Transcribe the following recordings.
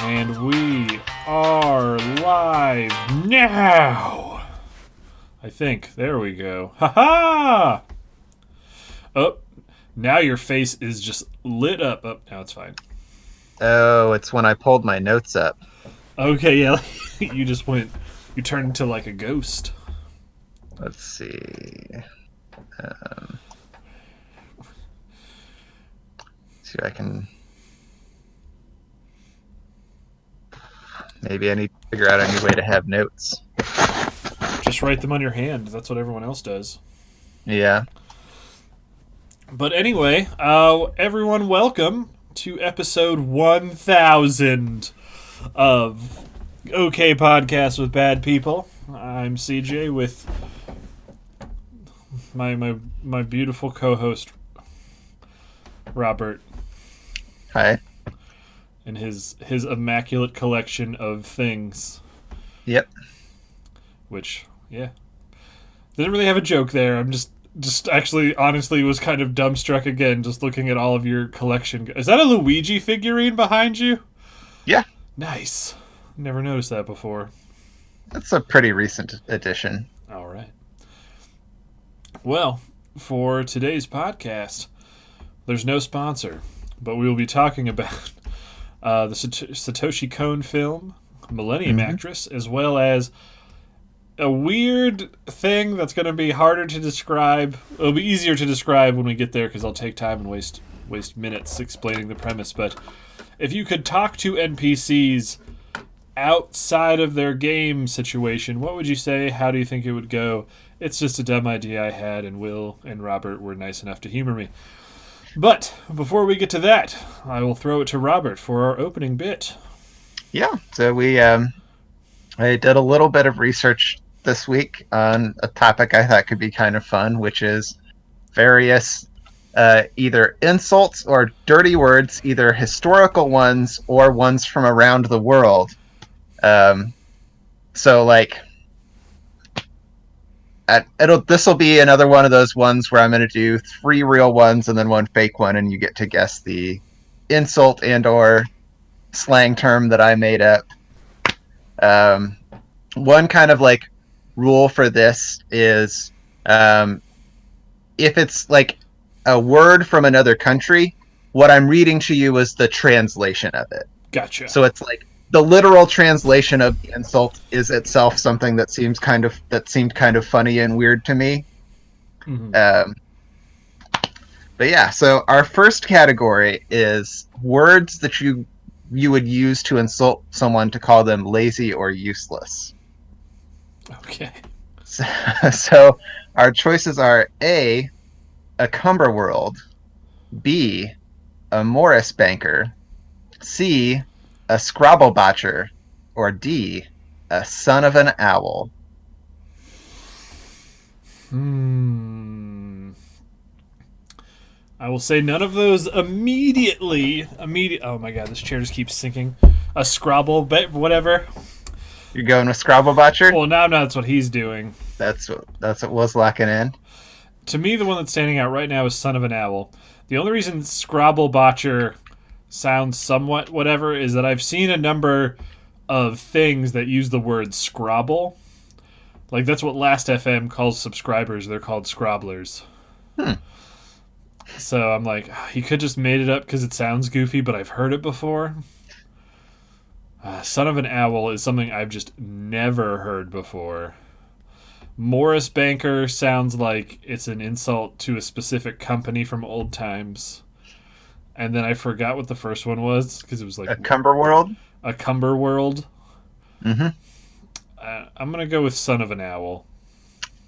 And we are live now. I think. There we go. Ha ha! Oh, now your face is just lit up. Oh, now it's fine. Oh, it's when I pulled my notes up. Okay, yeah. You turned into like a ghost. Let's see. Um, see if I can. Maybe I need to figure out a new way to have notes. Just write them on your hand. That's what everyone else does. Yeah. But anyway, everyone, welcome to episode 1000 of OK Podcast with Bad People. I'm CJ with my beautiful co-host Robert Hi. and his immaculate collection of things. Yep. Which, yeah, didn't really have a joke there. I'm just actually honestly was kind of dumbstruck again just looking at all of your collection. Is that a Luigi figurine behind you? Yeah. Nice. Never noticed that before. That's a pretty recent addition. All right. Well, for today's podcast, there's no sponsor, but we will be talking about the Satoshi Kon film, Millennium Actress, as well as a weird thing that's going to be harder to describe. It'll be easier to describe when we get there because I'll take time and waste minutes explaining the premise. But if you could talk to NPCs outside of their game situation, what would you say? How do you think it would go? It's just a dumb idea I had, and Will and Robert were nice enough to humor me. But before we get to that, I will throw it to Robert for our opening bit. Yeah. So I did a little bit of research this week on a topic I thought could be kind of fun, which is various either insults or dirty words, either historical ones or ones from around the world. So like, this will be another one of those ones where I'm going to do 3 real ones and then 1 fake one, and you get to guess the insult and or slang term that I made up. One kind of like rule for this is if it's like a word from another country, what I'm reading to you is the translation of it. Gotcha. So it's like the literal translation of the insult is itself something that seemed kind of funny and weird to me. Mm-hmm. But yeah, so our first category is words that you would use to insult someone to call them lazy or useless. Okay. So our choices are A, a cumberworld, B, a Morris banker, C, a Scrabble botcher, or D, a son of an owl. I will say none of those immediately. Oh my god, this chair just keeps sinking. A Scrabble, whatever. You're going with Scrabble botcher? Well, now that's what he's doing. That's what was locking in. To me, the one that's standing out right now is Son of an Owl. The only reason Scrabble botcher sounds somewhat whatever is that I've seen a number of things that use the word Scrabble. Like, that's what Last FM calls subscribers. They're called Scrabblers. So I'm like, he could just made it up because it sounds goofy, but I've heard it before. Son of an Owl is something I've just never heard before. Morris banker sounds like it's an insult to a specific company from old times. And then I forgot what the first one was because it was like a cumberworld. A cumberworld. Mm-hmm. I'm gonna go with Son of an Owl.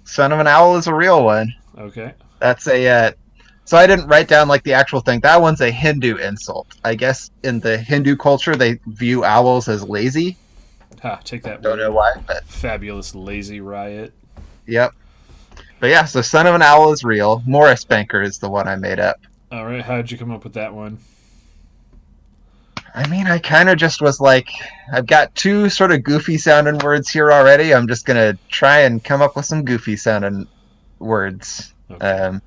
Son of an owl is a real one. Okay. That's a. So I didn't write down like the actual thing. That one's a Hindu insult. I guess in the Hindu culture they view owls as lazy. Ha! Take that. Don't know why, but fabulous lazy riot. Yep. But yeah, so Son of an Owl is real. Morris banker is the one I made up. All right. How'd you come up with that one? I mean, I kind of just was like, I've got 2 sort of goofy sounding words here already. I'm just going to try and come up with some goofy sounding words. Okay.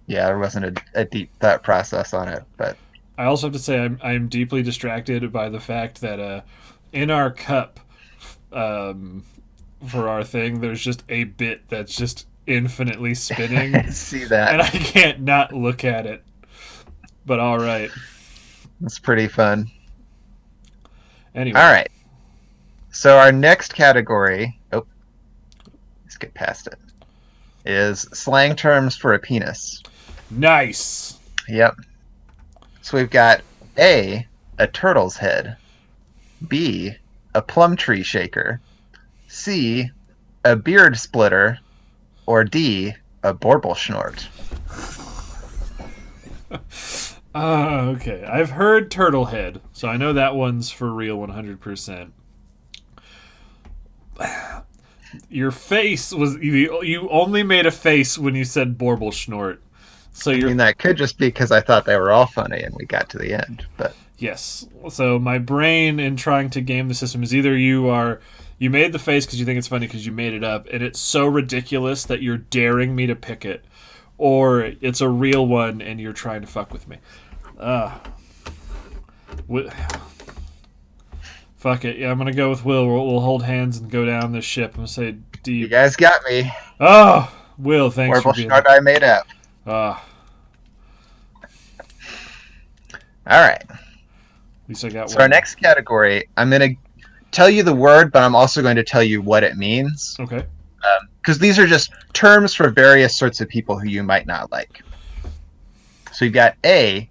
Yeah, there wasn't a deep thought process on it, but I also have to say I'm deeply distracted by the fact that in our cup for our thing, there's just a bit that's just infinitely spinning, I see that. and I can't not look at it. But all right. It's pretty fun. All Anyway, right. So our next category, oh, let's get past it, is slang terms for a penis. nice. Yep. So we've got a turtle's head, B, a plum tree shaker, C, a beard splitter, or D, a bauble snort. Okay. I've heard turtle head, so I know that one's for real 100%. Your face was you only made a face when you said bauble snort. So I you're mean, that could just be because I thought they were all funny and we got to the end, but yes. So my brain in trying to game the system is either you made the face because you think it's funny because you made it up and it's so ridiculous that you're daring me to pick it, or it's a real one and you're trying to fuck with me. Fuck it. Yeah, I'm gonna go with Will. We'll hold hands and go down this ship. I'm gonna say D. you guys got me. Oh, Will, thanks for Bauble being snort there. I made up. At All right. least I got So one. our next category, I'm going to tell you the word, but I'm also going to tell you what it means. Okay. Because these are just terms for various sorts of people who you might not like. So you've got a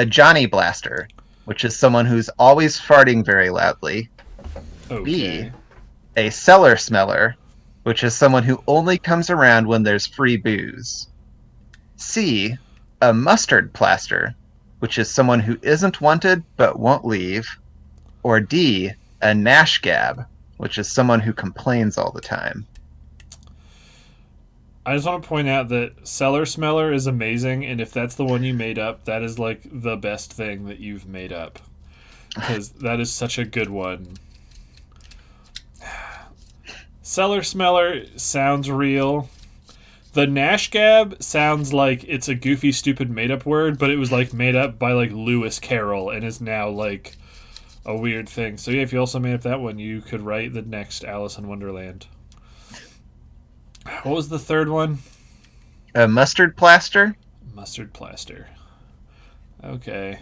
Johnny Blaster, which is someone who's always farting very loudly. Okay. B, a cellar smeller, which is someone who only comes around when there's free booze. C, a mustard plaster, which is someone who isn't wanted but won't leave. Or D, a Nash Gab, which is someone who complains all the time. I just want to point out that Cellar Smeller is amazing, and if that's the one you made up, that is like the best thing that you've made up. Because that is such a good one. Cellar Smeller sounds real. The Nash Gab sounds like it's a goofy, stupid made-up word, but it was like made up by like Lewis Carroll and is now like a weird thing. So yeah, if you also made up that one, you could write the next Alice in Wonderland. What was the third one? A mustard plaster? Mustard plaster. Okay.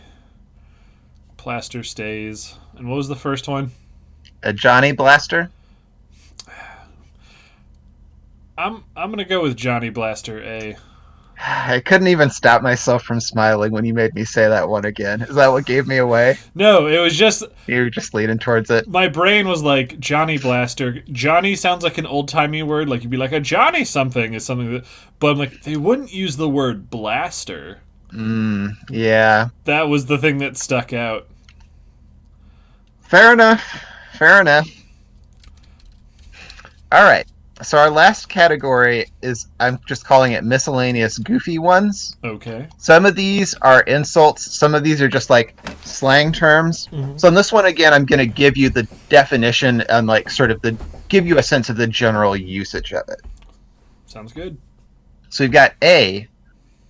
Plaster stays. And what was the first one? A Johnny Blaster? I'm gonna go with Johnny Blaster A. I couldn't even stop myself from smiling when you made me say that one again. Is that what gave me away? No, it was just You were just leaning towards it. my brain was like Johnny Blaster. Johnny sounds like an old timey word, like you'd be like a Johnny something is something that, but I'm like they wouldn't use the word blaster. Yeah. That was the thing that stuck out. Fair enough. Fair enough. All right. So our last category is, I'm just calling it miscellaneous goofy ones. Okay. Some of these are insults. Some of these are just like slang terms. Mm-hmm. So in this one, again, I'm going to give you the definition and like sort of give you a sense of the general usage of it. Sounds good. So we've got a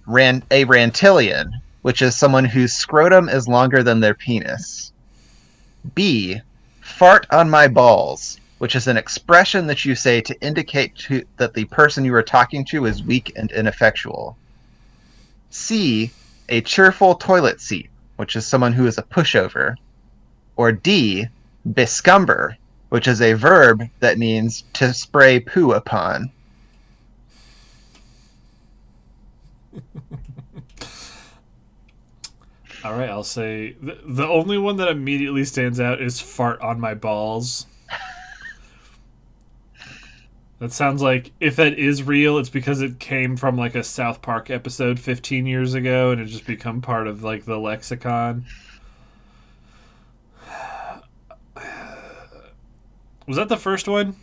rantillion, which is someone whose scrotum is longer than their penis. B, fart on my balls, which is an expression that you say to indicate that the person you are talking to is weak and ineffectual. C, a cheerful toilet seat, which is someone who is a pushover. Or D, bescumber, which is a verb that means to spray poo upon. All right, I'll say the only one that immediately stands out is fart on my balls. That sounds like if that is real, it's because it came from like a South Park episode 15 years ago and it just become part of like the lexicon. Was that the first one?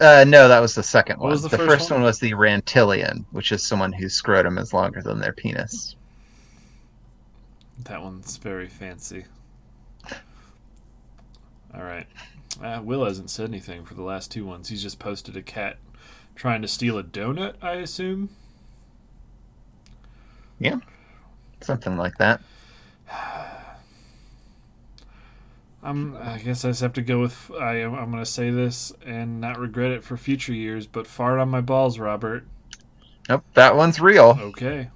No, that was the second one. What was the the first first one? one was the rantillion, which is someone whose scrotum is longer than their penis. That one's very fancy. All right. Will hasn't said anything for the last two ones. He's just posted a cat trying to steal a donut, I assume. Yeah, something like that. I guess I just have to go with. I'm going to say this and not regret it for future years. But fart on my balls, Robert. Nope, that one's real. Okay.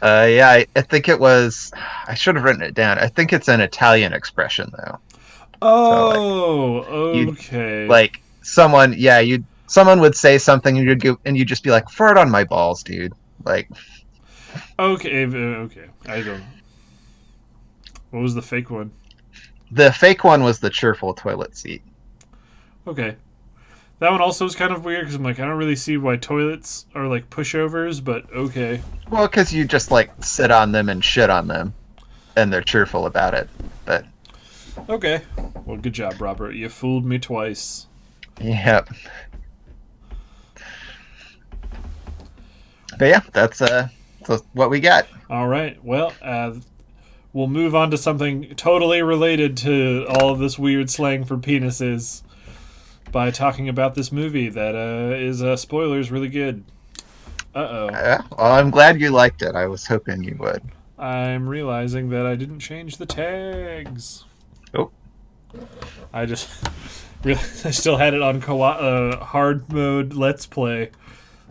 Yeah, I think it was. I should have written it down. I think it's an Italian expression though. So like Oh, you okay. like someone, yeah, you someone would say something and you'd just be like, "Fart on my balls, dude." Like Okay, okay. I don't know. What was the fake one? the fake one was the cheerful toilet seat. Okay. That one also was kind of weird because I'm like, I don't really see why toilets are like pushovers, but okay. Well, because you just like sit on them and shit on them, and they're cheerful about it. But Okay. Well, good job, Robert. You fooled me twice. yeah, but yeah, that's what we got. All right. Well, we'll move on to something totally related to all of this weird slang for penises by talking about this movie that is, spoilers, really good. Uh-oh. Well, I'm glad you liked it. I was hoping you would. I'm realizing that I didn't change the tags. Oh, I just realized I still had it on hard mode let's play.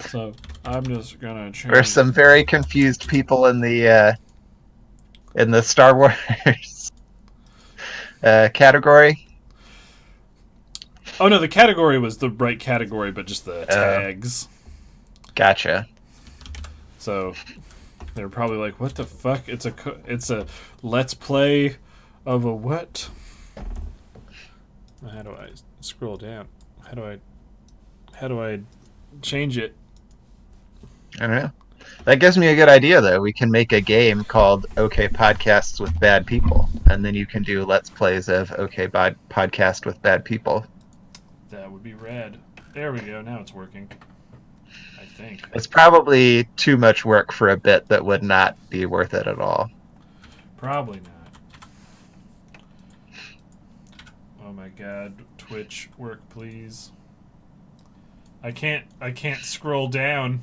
So I'm just gonna change. there's some very confused people in the Star Wars category. Oh no, the category was the right category, but just the Oh, tags. gotcha. So they're probably like, "What the fuck? It's a let's play of a what?" How do I scroll down? How do I change it? I don't know. That gives me a good idea, though. We can make a game called OK Podcasts with Bad People, and then you can do Let's Plays of OK Podcast with Bad People. That would be rad. There we go. Now it's working. I think. It's probably too much work for a bit that would not be worth it at all. Probably not. Oh my god, Twitch, work please. I can't scroll down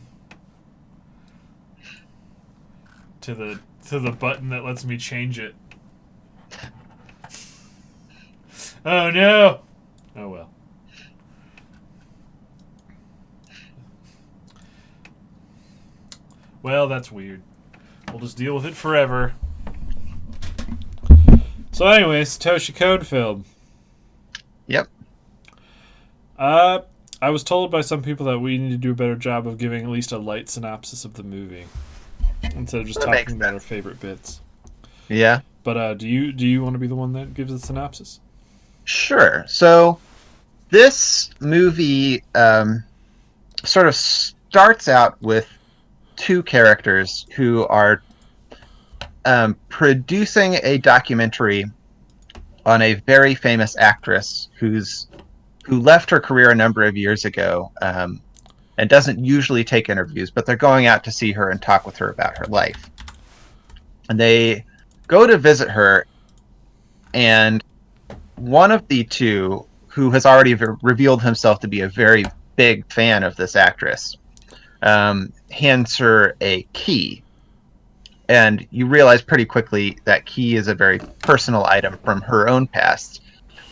to the button that lets me change it. Oh no. Oh well. Well, that's weird. We'll just deal with it forever. So anyways, Satoshi Kon film. Yep. I was told by some people that we need to do a better job of giving at least a light synopsis of the movie instead of just That makes talking about sense. our favorite bits. Yeah. But do you want to be the one that gives the synopsis? Sure. So this movie sort of starts out with two characters who are producing a documentary on a very famous actress who left her career a number of years ago and doesn't usually take interviews, but they're going out to see her and talk with her about her life. And they go to visit her, and one of the two, who has already revealed himself to be a very big fan of this actress, hands her a key. And you realize pretty quickly that key is a very personal item from her own past.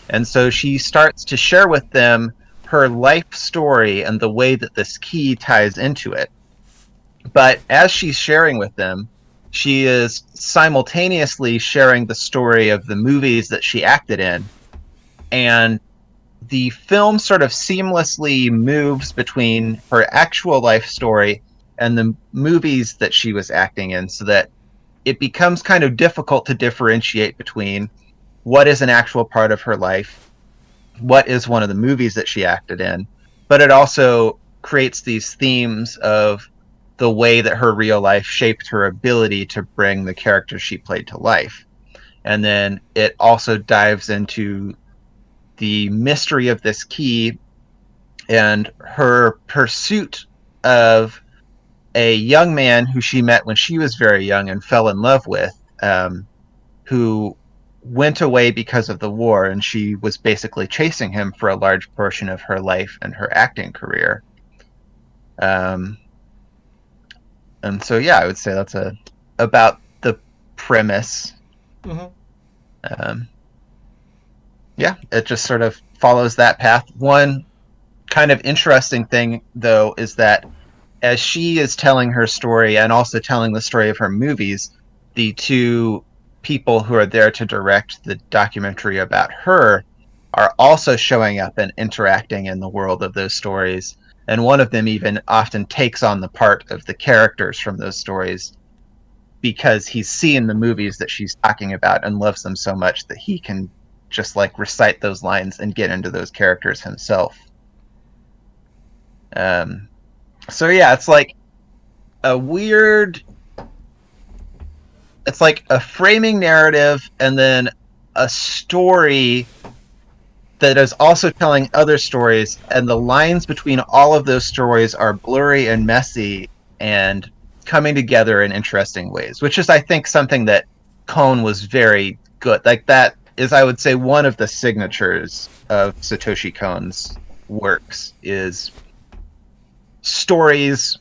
And so she starts to share with them her life story and the way that this key ties into it. But as she's sharing with them, she is simultaneously sharing the story of the movies that she acted in. And the film sort of seamlessly moves between her actual life story and the movies that she was acting in, so that it becomes kind of difficult to differentiate between what is an actual part of her life, what is one of the movies that she acted in, but it also creates these themes of the way that her real life shaped her ability to bring the character she played to life. And then it also dives into the mystery of this key and her pursuit of a young man who she met when she was very young and fell in love with, who went away because of the war, and she was basically chasing him for a large portion of her life and her acting career. Um, and so, yeah, I would say that's about the premise. Mm-hmm. Um, Yeah, it just sort of follows that path. One kind of interesting thing, though, is that as she is telling her story and also telling the story of her movies, the two people who are there to direct the documentary about her are also showing up and interacting in the world of those stories. And one of them even often takes on the part of the characters from those stories because he's seen the movies that she's talking about and loves them so much that he can just like recite those lines and get into those characters himself. Um, so yeah, it's like a weird. It's like a framing narrative and then a story that is also telling other stories, and the lines between all of those stories are blurry and messy and coming together in interesting ways, which is, I think, something that Cohn was very good. Like, that is, I would say, one of the signatures of Satoshi Kon's works is stories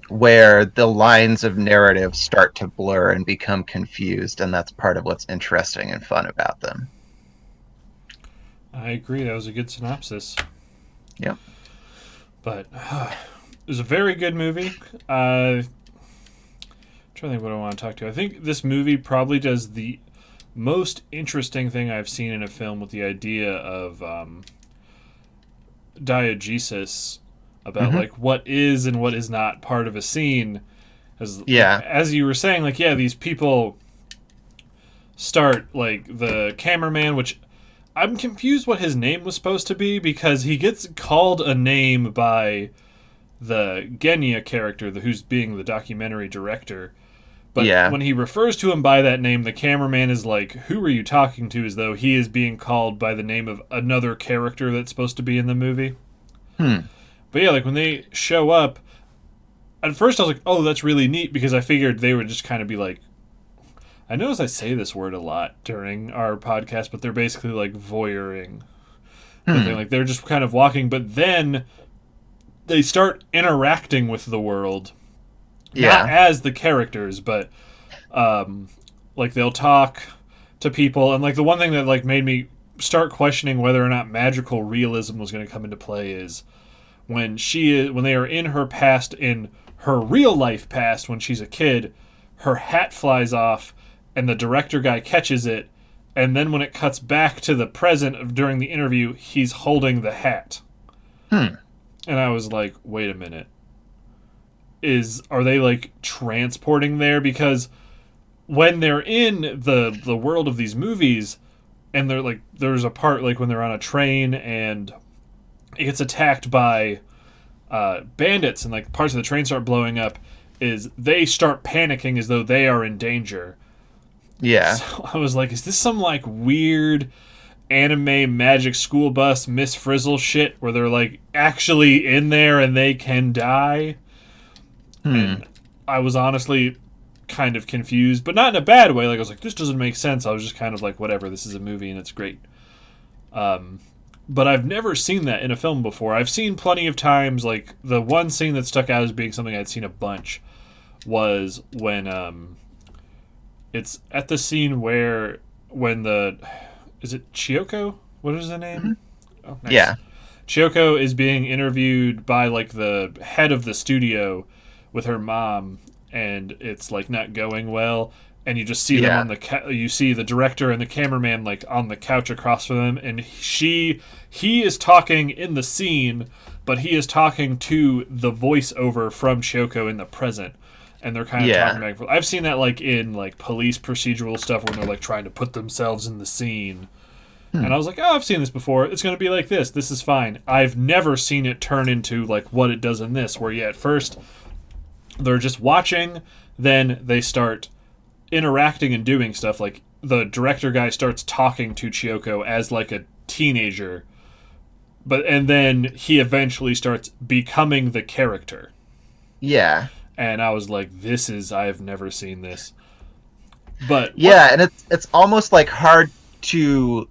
where the lines of narrative start to blur and become confused, and that's part of what's interesting and fun about them. I agree. That was a good synopsis. Yep. But it was a very good movie. I'm trying to think what I want to talk to. I think this movie probably does the most interesting thing I've seen in a film with the idea of diegesis about Mm-hmm. like what is and what is not part of a scene. As like Yeah. as you were saying, like yeah, these people start like the cameraman, which I'm confused what his name was supposed to be because he gets called a name by the Genya character, who's being the documentary director. But Yeah. when he refers to him by that name, the cameraman is like, "Who are you talking to?" As though he is being called by the name of another character that's supposed to be in the movie. Hmm. But yeah, like when they show up, at first I was like, "Oh, that's really neat," because I figured they would just kind of be like, I notice I say this word a lot during our podcast, but they're basically like voyeuring the thing. Hmm. Like they're just kind of walking, but then they start interacting with the world, not Yeah. as the characters, but like they'll talk to people. And like the one thing that like made me start questioning whether or not magical realism was going to come into play is when they are in her past, in her real life past when she's a kid, her hat flies off and the director guy catches it, and then when it cuts back to the present during the interview, he's holding the hat. Hmm. And I was like, wait a minute. Are they like transporting there? Because when they're in the world of these movies, and they're like there's a part like when they're on a train and it gets attacked by bandits and like parts of the train start blowing up, is they start panicking as though they are in danger. Yeah. So I was like, is this some like weird anime magic school bus Miss Frizzle shit where they're like actually in there and they can die? Hmm. And I was honestly kind of confused, but not in a bad way. Like I was like, this doesn't make sense. I was just kind of like, whatever. This is a movie and it's great. Um, but I've never seen that in a film before. I've seen plenty of times. Like the one scene that stuck out as being something I'd seen a bunch was when it's at the scene where when the is it Chiyoko? What is the Hmm. name? Oh, nice. Yeah. Chiyoko is being interviewed by like the head of the studio with her mom, and it's like not going well. And you just see them Yeah. on you see the director and the cameraman like on the couch across from them, and he is talking in the scene, but he is talking to the voiceover from Chiyoko in the present, and they're kind of talking Yeah. back and forth. I've seen that like in like police procedural stuff when they're like trying to put themselves in the scene. Hmm. And I was like, oh, I've seen this before. It's going to be like this. This is fine. I've never seen it turn into like what it does in this, where at first they're just watching, then they start interacting and doing stuff. Like the director guy starts talking to Chiyoko as like a teenager, and then he eventually starts becoming the character. Yeah. And I was like, I've never seen this. But what? Yeah, and it's almost like to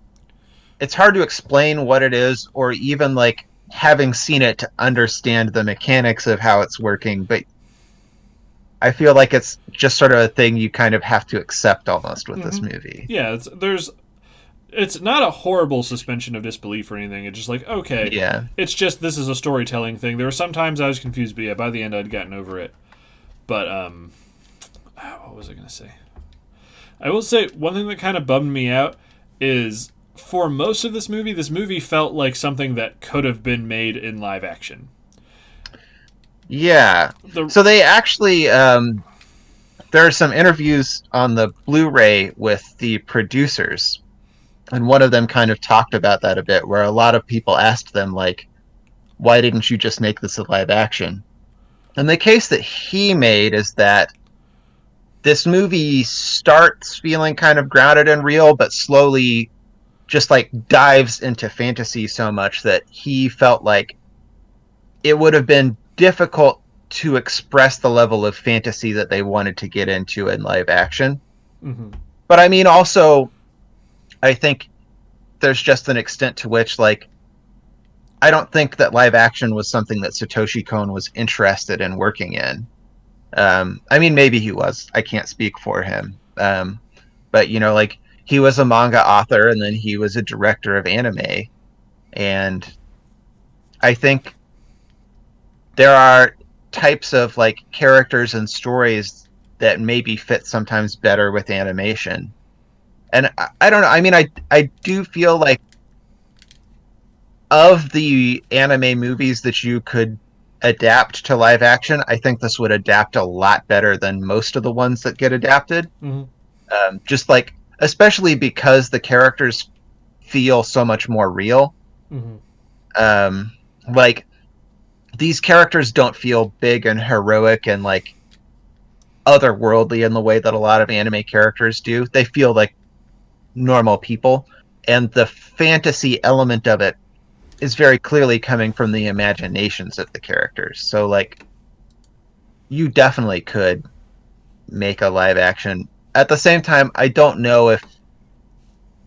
hard to explain what it is, or even like having seen it to understand the mechanics of how it's working, but I feel like it's just sort of a thing you kind of have to accept almost with this Mm-hmm. movie. Yeah, it's not a horrible suspension of disbelief or anything. It's just like, okay, Yeah. it's just this is a storytelling thing. There were some times I was confused, but yeah, by the end I'd gotten over it. But what was I gonna say? I will say one thing that kind of bummed me out is for most of this movie felt like something that could have been made in live action. Yeah. So they actually, there are some interviews on the Blu-ray with the producers, and one of them kind of talked about that a bit, where a lot of people asked them, like, why didn't you just make this a live action? And the case that he made is that this movie starts feeling kind of grounded and real, but slowly just like dives into fantasy so much that he felt like it would have been difficult to express the level of fantasy that they wanted to get into in live action. Mm-hmm. But I mean, also, I think there's just an extent to which, like, I don't think that live action was something that Satoshi Kon was interested in working in. I mean, maybe he was. I can't speak for him. But, you know, like, he was a manga author and then he was a director of anime. And I think there are types of, like, characters and stories that maybe fit sometimes better with animation. And I don't know. I mean, I do feel like of the anime movies that you could adapt to live action, I think this would adapt a lot better than most of the ones that get adapted. Mm-hmm. Just like, especially because the characters feel so much more real. Mm-hmm. Like, these characters don't feel big and heroic and like otherworldly in the way that a lot of anime characters do. They feel like normal people, and the fantasy element of it is very clearly coming from the imaginations of the characters. So like, you definitely could make a live action. At the same time, I don't know if,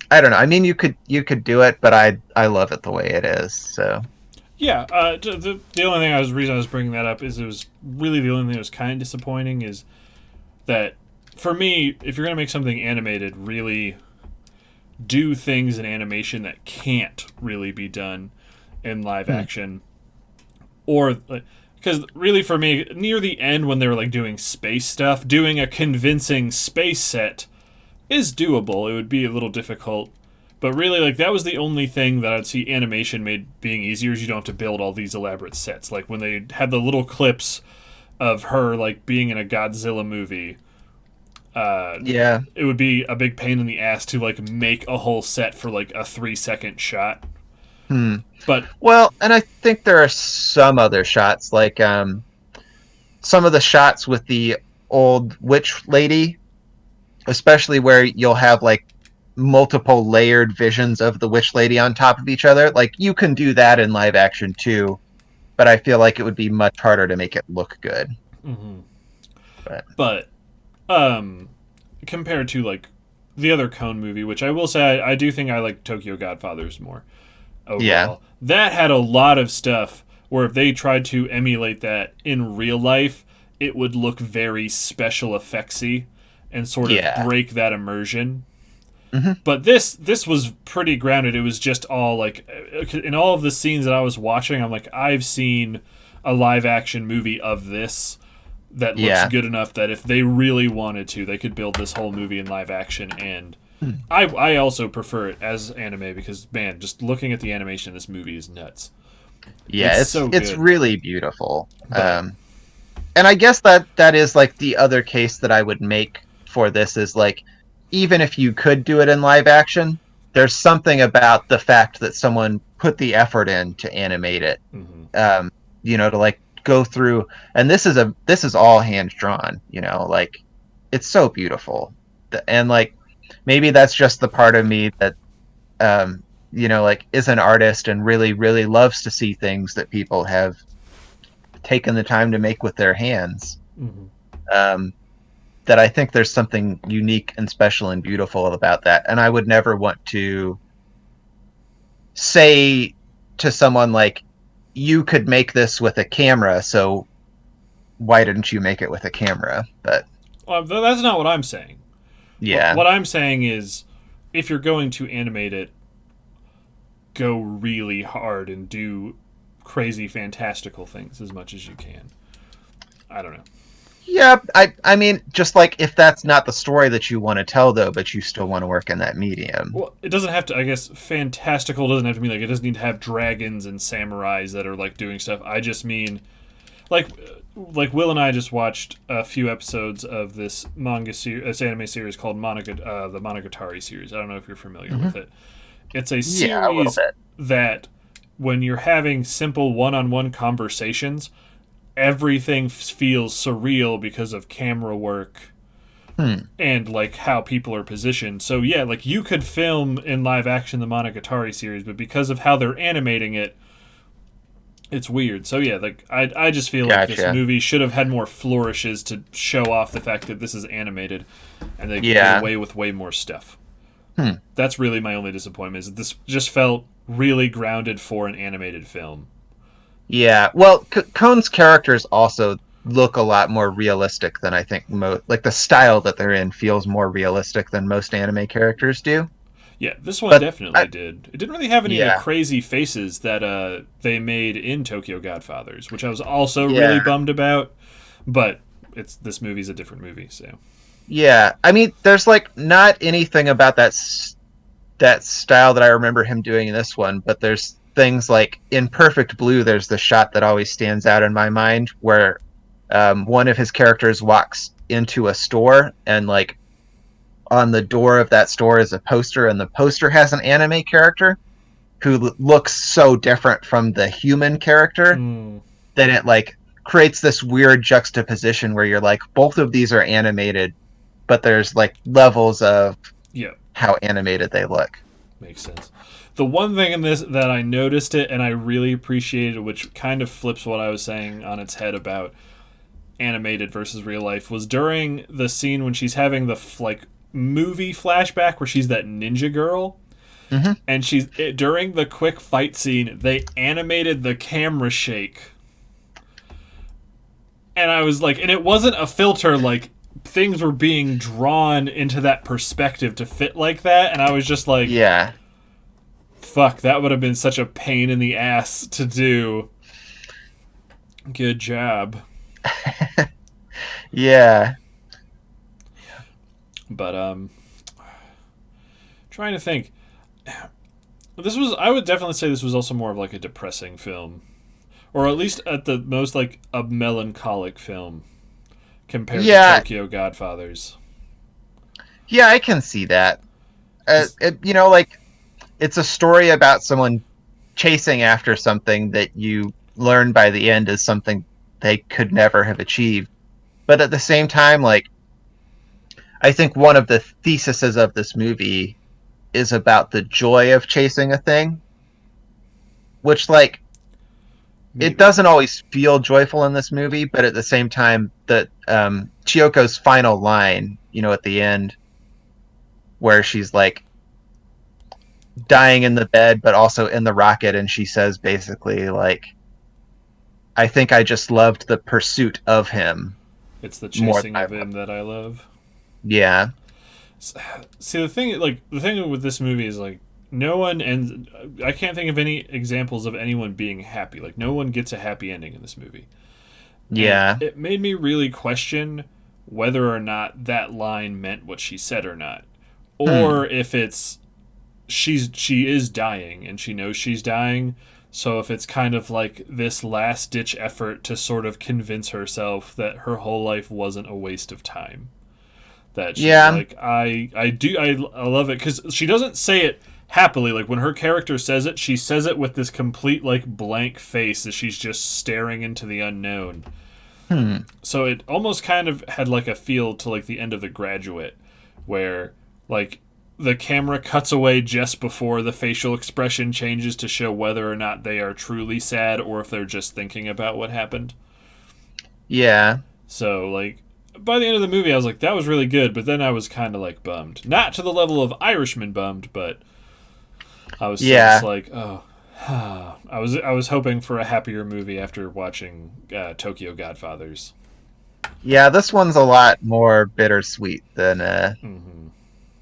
I don't know. I mean, you could do it, but I love it the way it is. So Yeah, the only reason I was bringing that up is it was really the only thing that was kind of disappointing is that for me, if you're gonna make something animated, really do things in animation that can't really be done in live action, or because really for me, near the end when they were like doing space stuff, doing a convincing space set is doable. It would be a little difficult. But really, like, that was the only thing that I'd see animation made being easier is you don't have to build all these elaborate sets. Like, when they had the little clips of her, like, being in a Godzilla movie, yeah, it would be a big pain in the ass to, like, make a whole set for, like, a 3-second shot. But, well, and I think there are some other shots, like some of the shots with the old witch lady, especially where you'll have, like, multiple layered visions of the witch lady on top of each other. Like, you can do that in live action too, but I feel like it would be much harder to make it look good. mm-hmm. But Compared to, like, the other Cone movie, which I will say I do think I like Tokyo Godfathers more overall. Yeah. That had a lot of stuff where if they tried to emulate that in real life, it would look very special effectsy and sort of break that immersion. Mm-hmm. But this was pretty grounded. It was just all like, in all of the scenes that I was watching, I'm like, I've seen a live action movie of this that looks good enough that if they really wanted to, they could build this whole movie in live action. And I also prefer it as anime because, man, just looking at the animation in this movie is nuts. Yeah, it's really beautiful. And I guess that is like the other case that I would make for this is like, even if you could do it in live action, there's something about the fact that someone put the effort in to animate it. Mm-hmm. You know, to like go through, and this is all hand drawn. You know, like, it's so beautiful, and like, maybe that's just the part of me that, you know, like, is an artist and really really loves to see things that people have taken the time to make with their hands. Mm-hmm. That I think there's something unique and special and beautiful about that. And I would never want to say to someone like, you could make this with a camera, so why didn't you make it with a camera? But well, that's not what I'm saying. yeah, What I'm saying is if you're going to animate it, go really hard and do crazy fantastical things as much as you can. I don't know. Yeah, I mean, just like if that's not the story that you want to tell, though, but you still want to work in that medium. Well, it doesn't have to. I guess fantastical doesn't have to mean like it doesn't need to have dragons and samurais that are like doing stuff. I just mean like Will and I just watched a few episodes of this this anime series called the Monogatari series. I don't know if you're familiar with it. It's a Yeah, a little series bit. that when you're having simple one-on-one conversations, everything feels surreal because of camera work and like how people are positioned. So yeah, like you could film in live action the Monogatari series, but because of how they're animating it, it's weird. So yeah, like I just feel like this Gotcha. movie should have had more flourishes to show off the fact that this is animated, and they could Yeah. get away with way more stuff. That's really my only disappointment. Is that this just felt really grounded for an animated film. Yeah. Well, Cone's characters also look a lot more realistic than I think like the style that they're in feels more realistic than most anime characters do. Yeah, this one But definitely did. It didn't really have any of the yeah, crazy faces that they made in Tokyo Godfathers, which I was also really yeah, bummed about. But this movie's a different movie, so yeah. I mean, there's like not anything about that style that I remember him doing in this one, but there's things like in Perfect Blue. There's the shot that always stands out in my mind where one of his characters walks into a store and like on the door of that store is a poster, and the poster has an anime character who looks so different from the human character that it like creates this weird juxtaposition where you're like, both of these are animated, but there's like levels of yeah, how animated they look. makes sense. The one thing in this that I noticed it and I really appreciated, which kind of flips what I was saying on its head about animated versus real life, was during the scene when she's having the like movie flashback where she's that ninja girl. And during the quick fight scene, they animated the camera shake. And I was like, and it wasn't a filter, like things were being drawn into that perspective to fit like that. And I was just like, Yeah. fuck, that would have been such a pain in the ass to do. Good job. Yeah. But trying to think. I would definitely say this was also more of like a depressing film. Or at least at the most like a melancholic film compared to Yeah. Tokyo Godfathers. Yeah, I can see that. Like it's a story about someone chasing after something that you learn by the end is something they could never have achieved. But at the same time, like I think one of the theses of this movie is about the joy of chasing a thing, which like Maybe. it doesn't always feel joyful in this movie, but at the same time, that Chiyoko's final line, at the end, where she's like dying in the bed, but also in the rocket, and she says basically like, "I think I just loved the pursuit of him." It's the More chasing than of him that I love. Yeah. See, the thing with this movie is like no one, and I can't think of any examples of anyone being happy. Like no one gets a happy ending in this movie. Yeah. And it made me really question whether or not that line meant what she said or not, or if it's she is dying and she knows she's dying. So if it's kind of like this last ditch effort to sort of convince herself that her whole life wasn't a waste of time. That she's like, I love it, because she doesn't say it happily. Like when her character says it, she says it with this complete like blank face as she's just staring into the unknown. So it almost kind of had like a feel to like the end of The Graduate, where like the camera cuts away just before the facial expression changes to show whether or not they are truly sad or if they're just thinking about what happened. Yeah. So like by the end of the movie, I was like, that was really good, but then I was kind of like bummed. Not to the level of Irishman bummed, but I was just like, oh. I was hoping for a happier movie after watching Tokyo Godfathers. Yeah, this one's a lot more bittersweet than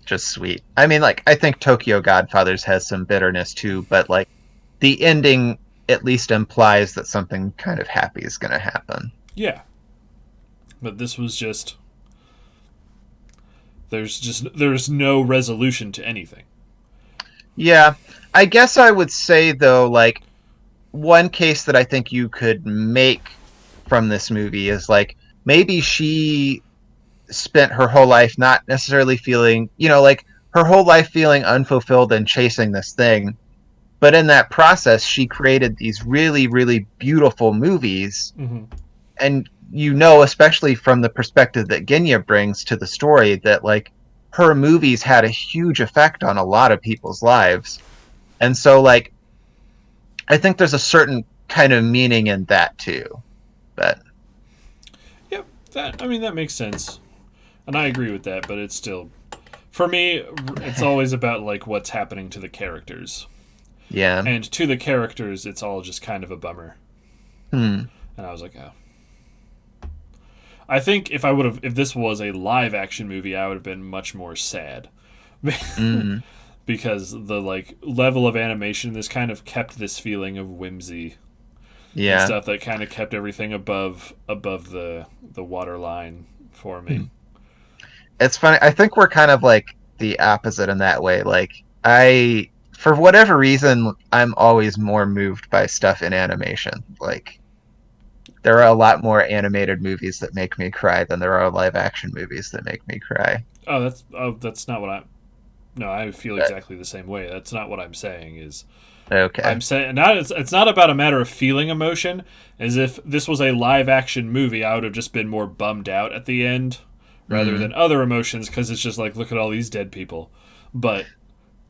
just sweet. I mean, like, I think Tokyo Godfathers has some bitterness too, but like the ending at least implies that something kind of happy is going to happen. Yeah, but this was just there's no resolution to anything. Yeah, I guess I would say though, like one case that I think you could make from this movie is like maybe she spent her whole life not necessarily feeling, like her whole life feeling unfulfilled and chasing this thing. But in that process, she created these really, really beautiful movies. Mm-hmm. And especially from the perspective that Genya brings to the story, that like her movies had a huge effect on a lot of people's lives. And so, like, I think there's a certain kind of meaning in that too. But Yep, that makes sense, and I agree with that. But it's still, for me, it's always about like what's happening to the characters. yeah. And to the characters, it's all just kind of a bummer. Hmm. And I was like, oh. I think if this was a live action movie, I would have been much more sad. Mm. Because the like level of animation, this kind of kept this feeling of whimsy and Yeah. stuff that kind of kept everything above the water line for me. Hmm. It's funny. I think we're kind of like the opposite in that way. Like, for whatever reason, I'm always more moved by stuff in animation. Like, there are a lot more animated movies that make me cry than there are live action movies that make me cry. That's not what I. No, I feel But, exactly the same way. That's not what I'm saying. okay. I'm saying not. It's not about a matter of feeling emotion. As if this was a live action movie, I would have just been more bummed out at the end, rather Mm. than other emotions. Because it's just like, look at all these dead people. But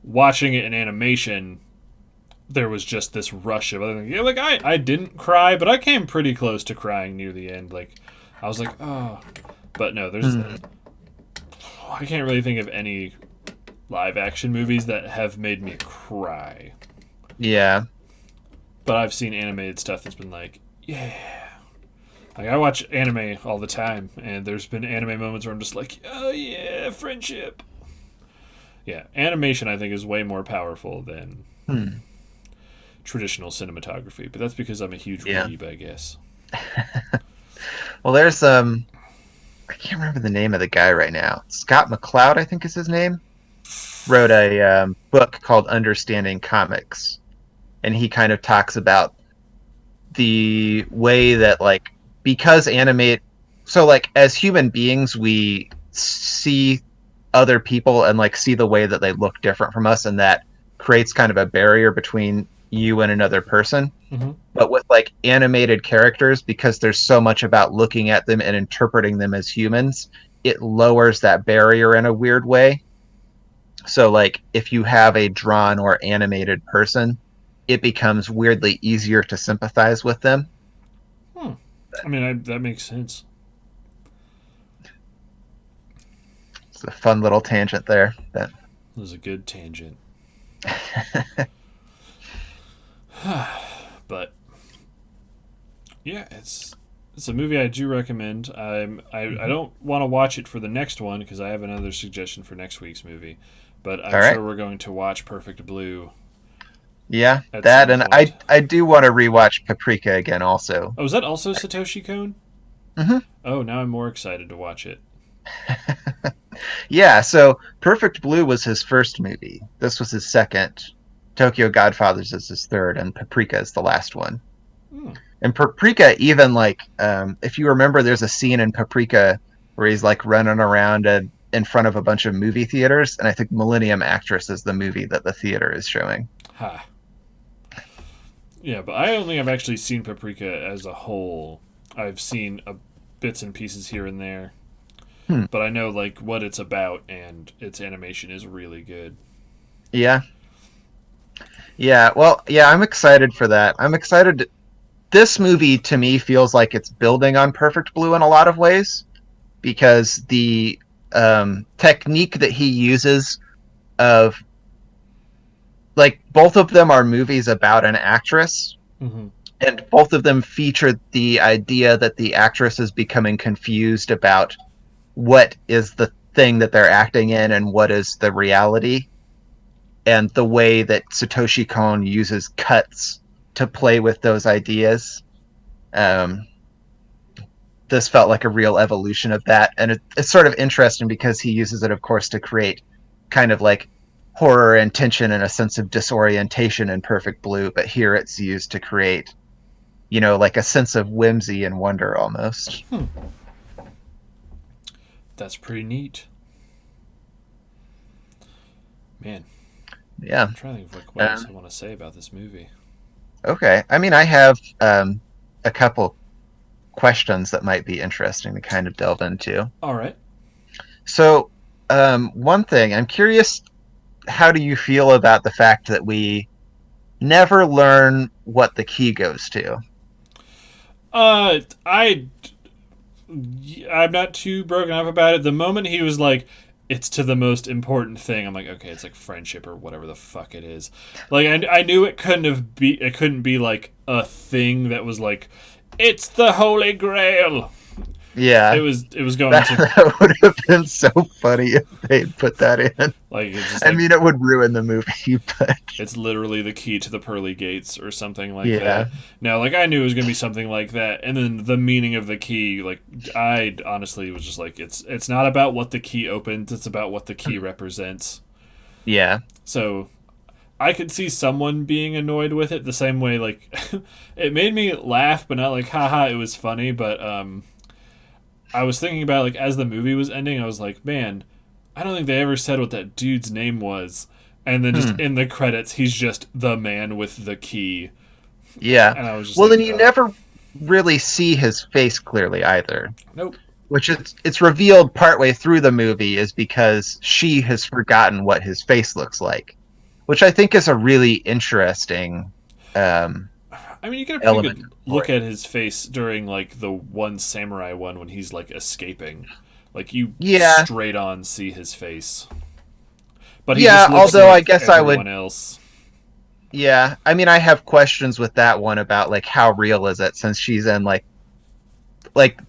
watching it in animation, there was just this rush of other things. Yeah, like I didn't cry, but I came pretty close to crying near the end. Like I was like, oh, but no, there's I can't really think of any live action movies that have made me cry. Yeah. But I've seen animated stuff that's been like, yeah. Like I watch anime all the time, and there's been anime moments where I'm just like, oh yeah, friendship. Yeah, animation I think is way more powerful than Hmm. traditional cinematography, but that's because I'm a huge Yeah. weeb, I guess. Well, there's I can't remember the name of the guy right now. Scott McCloud, I think is his name. Wrote a book called Understanding Comics, and he kind of talks about the way that like because animate so like as human beings we see other people and like see the way that they look different from us, and that creates kind of a barrier between you and another person. Mm-hmm. But with like animated characters, because there's so much about looking at them and interpreting them as humans, it lowers that barrier in a weird way. So like if you have a drawn or animated person, it becomes weirdly easier to sympathize with them. Hmm. I mean, that makes sense. It's a fun little tangent there. That It was a good tangent. But yeah, it's a movie I do recommend. I don't want to watch it for the next one because I have another suggestion for next week's movie. But I'm All right. sure we're going to watch Perfect Blue. Yeah, At that, some and point. I do want to rewatch Paprika again also. Oh, is that also Satoshi Kon? Hmm. Oh, now I'm more excited to watch it. Yeah, so Perfect Blue was his first movie. This was his second. Tokyo Godfathers is his third, and Paprika is the last one. Hmm. And Paprika, even like, if you remember, there's a scene in Paprika where he's like running around in front of a bunch of movie theaters, and I think Millennium Actress is the movie that the theater is showing. Ha. Yeah, but I don't think I've actually seen Paprika as a whole. I've seen bits and pieces here and there. Hmm. But I know like what it's about, and its animation is really good. Yeah. Yeah, well, yeah, I'm excited for that. I'm excited. This movie to me feels like it's building on Perfect Blue in a lot of ways because the technique that he uses of like both of them are movies about an actress, Mm-hmm. and both of them feature the idea that the actress is becoming confused about what is thing that they're acting in and what is the reality. And the way that Satoshi Kon uses cuts to play with those ideas. Um, this felt like a real evolution of that. And it's sort of interesting because he uses it, of course, to create kind of like horror and tension and a sense of disorientation in Perfect Blue. But here it's used to create, like a sense of whimsy and wonder almost. That's pretty neat. Man. Yeah. I'm trying to think of like what else I want to say about this movie. Okay. I mean, I have a couple questions that might be interesting to kind of delve into. All right. So, one thing, I'm curious, how do you feel about the fact that we never learn what the key goes to? I'm not too broken up about it. The moment he was like, it's to the most important thing, I'm like, okay, it's like friendship or whatever the fuck it is. Like, I knew it couldn't be like a thing that was like, it's the Holy Grail. Yeah, it was going that would have been so funny if they'd put that in. Like, it's just I mean, it would ruin the movie, but it's literally the key to the pearly gates or something like that. Now, like, I knew it was gonna be something like that, and then the meaning of the key, like, I honestly was just like, it's not about what the key opens, it's about what the key represents. Yeah. So I could see someone being annoyed with it the same way, like, it made me laugh, but not like, haha, it was funny, but I was thinking about, like, as the movie was ending, I was like, man, I don't think they ever said what that dude's name was. And then just in the credits, he's just the man with the key. Yeah. And I was just then you never really see his face clearly either. Nope. Which it's revealed partway through the movie is because she has forgotten what his face looks like, which I think is a really interesting I mean, you get a pretty good look at his face during, like, the one samurai one when he's, like, escaping. Like, you straight on see his face. But he just looks although like I guess everyone else. Yeah, I mean, I have questions with that one about, like, how real is it, since she's in, like,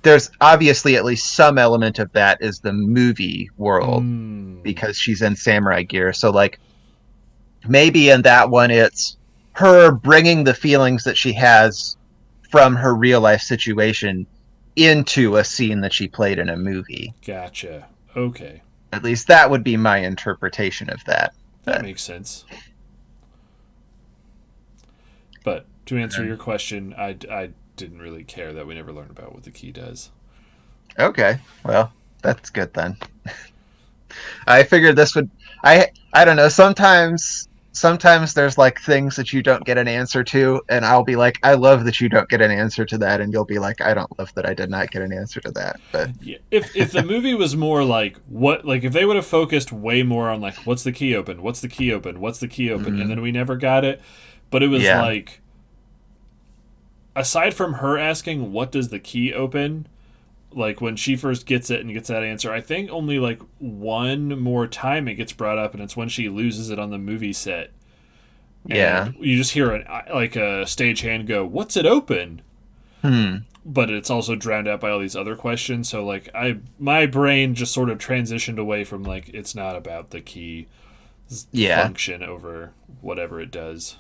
there's obviously at least some element of that is the movie world, because she's in samurai gear. So, like, maybe in that one it's her bringing the feelings that she has from her real life situation into a scene that she played in a movie. Gotcha. Okay. At least that would be my interpretation of that. That makes sense. But to answer your question, I didn't really care that we never learned about what the key does. Okay. Well, that's good then. I figured this would... I don't know, sometimes there's, like, things that you don't get an answer to, and I'll be like, I love that you don't get an answer to that, and you'll be like, I don't love that I did not get an answer to that. But yeah, if the movie was more like if they would have focused way more on, like, what's the key open, what's the key open, what's the key open, and then we never got it, but it was like, aside from her asking what does the key open, like, when she first gets it and gets that answer, I think only, like, one more time it gets brought up, and it's when she loses it on the movie set. Yeah. And you just hear a stagehand go, "What's it open?" But it's also drowned out by all these other questions. So, like, my brain just sort of transitioned away from, like, it's not about the key function over whatever it does.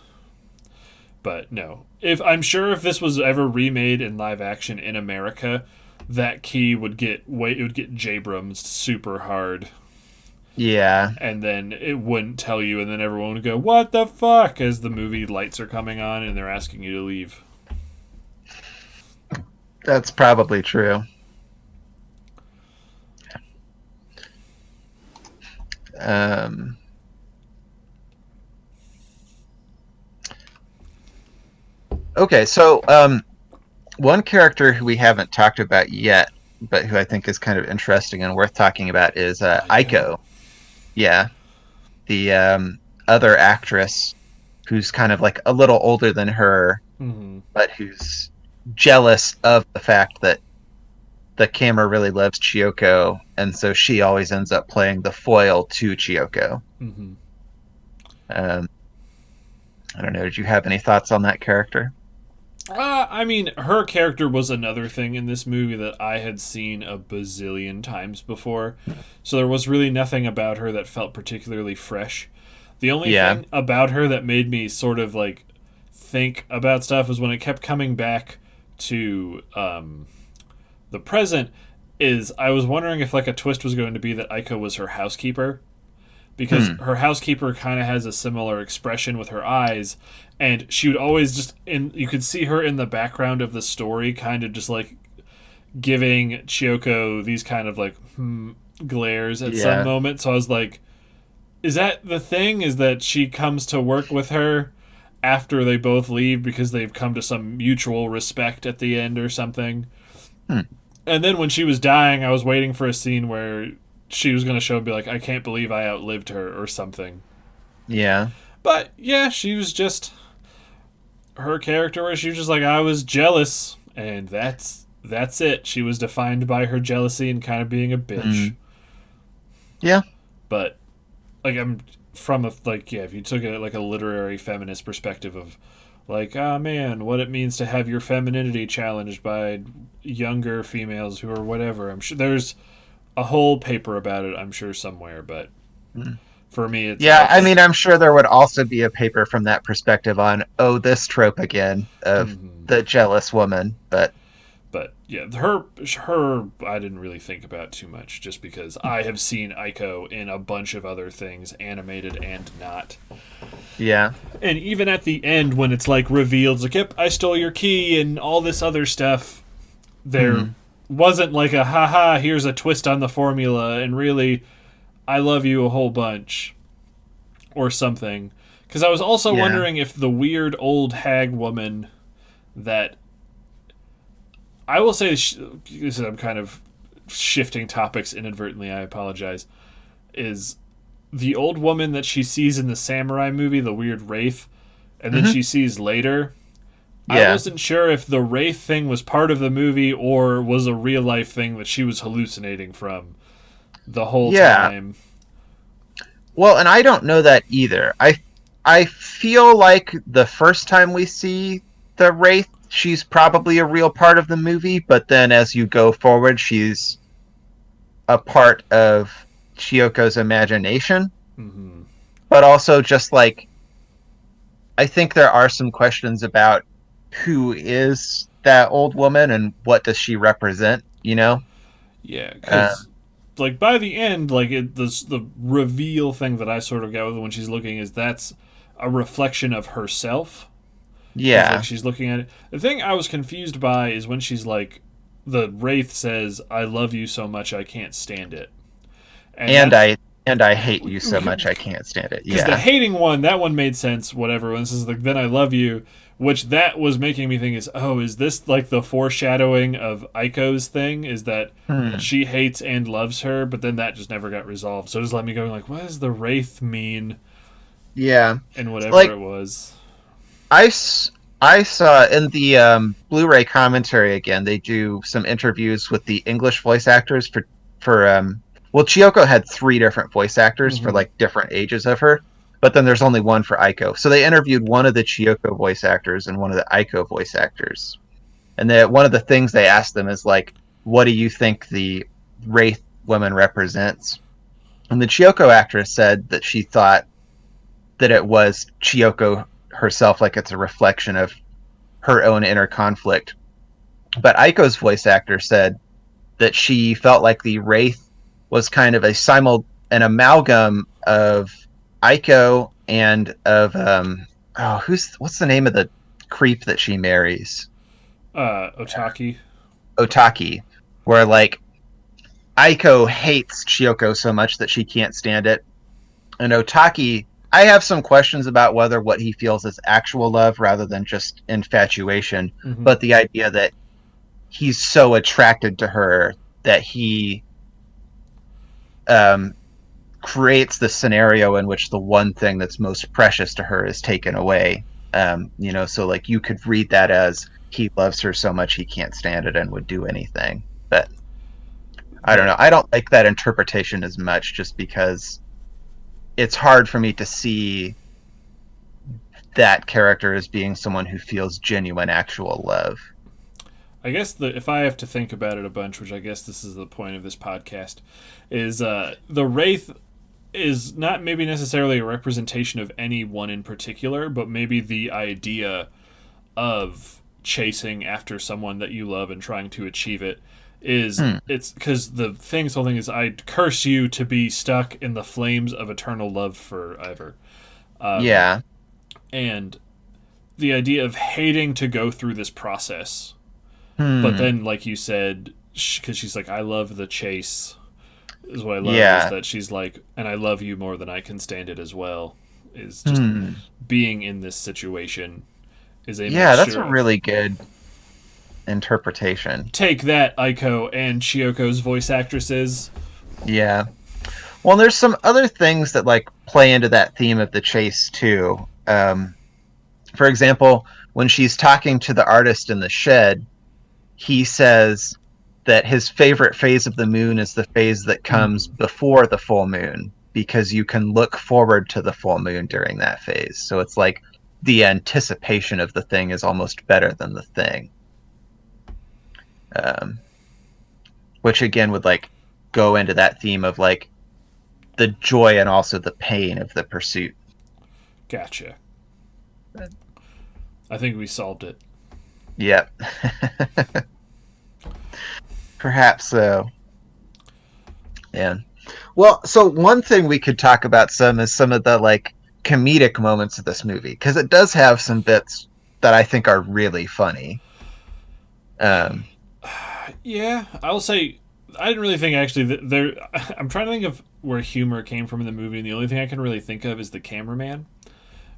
But no, I'm sure if this was ever remade in live action in America, that key would get J-Brums super hard. Yeah. And then it wouldn't tell you, and then everyone would go, "What the fuck?" as the movie lights are coming on and they're asking you to leave. That's probably true. Okay, so one character who we haven't talked about yet, but who I think is kind of interesting and worth talking about is Aiko. Yeah. The other actress who's kind of like a little older than her, but who's jealous of the fact that the camera really loves Chiyoko, and so she always ends up playing the foil to Chiyoko. I don't know, did you have any thoughts on that character? I mean, her character was another thing in this movie that I had seen a bazillion times before, so there was really nothing about her that felt particularly fresh. The only Yeah. thing about her that made me sort of like think about stuff was when it kept coming back to the present. Is I was wondering if like a twist was going to be that Aiko was her housekeeper, because Hmm. her housekeeper kind of has a similar expression with her eyes, and she would always just in you could see her in the background of the story, kind of just like giving Chiyoko these kind of like glares at some Yeah. moment. So I was like, is that the thing? Is that she comes to work with her after they both leave because they've come to some mutual respect at the end or something? Hmm. And then when she was dying, I was waiting for a scene where she was going to show and be like, I can't believe I outlived her or something. Yeah. But yeah, she was just her character where she was just like, I was jealous, and that's it. She was defined by her jealousy and kind of being a bitch. Hmm. Yeah. But like I'm from a like yeah, if you took it like a literary feminist perspective of like, ah man, what it means to have your femininity challenged by younger females who are whatever. I'm sure there's a whole paper about it, I'm sure somewhere, but Hmm. for me it's I Yeah, I think mean, I'm sure there would also be a paper from that perspective on, oh, this trope again of mhm. the jealous woman. But But yeah, her I didn't really think about too much just because I have seen Aiko in a bunch of other things, animated and not. yeah. And even at the end when it's like revealed, like, yep, I stole your key and all this other stuff, there Hmm. wasn't like a haha, here's a twist on the formula and really I love you a whole bunch or something. Because I was also Yeah. wondering if the weird old hag woman that I will say, this is, I'm kind of shifting topics inadvertently. I apologize. Is the old woman that she sees in the samurai movie, the weird wraith, and then Hmm. she sees later? I Yeah. wasn't sure if the wraith thing was part of the movie or was a real life thing that she was hallucinating from the whole Yeah. time. Well, and I don't know that either. I feel like the first time we see the Wraith, she's probably a real part of the movie, but then as you go forward, she's a part of Chioko's imagination. Mm-hmm. But also just like I think there are some questions about who is that old woman and what does she represent, you know? Yeah, Uh, because like by the end, like the reveal thing that I sort of got with when she's looking is that's a reflection of herself because like yeah. she's looking at it. The thing I was confused by is when she's like, the wraith says, "I love you so much I can't stand it," and And that's I hate you so much I can't stand it. because the Yeah. hating one, that one made sense. Whatever. When this is like, then I love you, which that was making me think is, oh, is this like the foreshadowing of Aiko's thing? Is that Hmm. she hates and loves her, but then that just never got resolved. So it just let me going like, what does the wraith mean? Yeah. And whatever Like it was. I, I saw in the Blu-ray commentary again. They do some interviews with the English voice actors for well, Chiyoko had three different voice actors for Mm-hmm. like different ages of her, but then there's only one for Aiko. So they interviewed one of the Chiyoko voice actors and one of the Aiko voice actors, and one of the things they asked them is like, "What do you think the Wraith woman represents?" And the Chiyoko actress said that she thought that it was Chiyoko herself, like it's a reflection of her own inner conflict. But Aiko's voice actor said that she felt like the Wraith was kind of an amalgam of Aiko and of what's the name of the creep that she marries? Otaki. Otaki, where like Aiko hates Chiyoko so much that she can't stand it, and Otaki. I have some questions about whether what he feels is actual love rather than just infatuation, Mm-hmm. but the idea that he's so attracted to her that he um, creates the scenario in which the one thing that's most precious to her is taken away. So like you could read that as he loves her so much he can't stand it and would do anything. But I don't That know. I don't like that interpretation as much just because it's hard for me to see that character as being someone who feels genuine, actual love. I guess if I have to think about it a bunch, which I guess this is the point of this podcast, is the Wraith is not maybe necessarily a representation of any one in particular, but maybe the idea of chasing after someone that you love and trying to achieve it is it's because this whole thing is I curse you to be stuck in the flames of eternal love forever. Yeah. And the idea of hating to go through this process, but then like you said, because she's like, I love the chase, is what I love, is that she's like, and I love you more than I can stand it as well, is just being in this situation is a that's a really good interpretation. Take that, Aiko and Chiyoko's voice actresses. Yeah. Well, there's some other things that like play into that theme of the chase too. For example, when she's talking to the artist in the shed, he says that his favorite phase of the moon is the phase that comes before the full moon, because you can look forward to the full moon during that phase. So it's like the anticipation of the thing is almost better than the thing. Which again would like go into that theme of like the joy and also the pain of the pursuit. Gotcha. I think we solved it. Yep. Perhaps so. Yeah. Well, so one thing we could talk about is some of the like comedic moments of this movie, because it does have some bits that I think are really funny. Yeah, I'll say I didn't really think actually there. I'm trying to think of where humor came from in the movie, and the only thing I can really think of is the cameraman.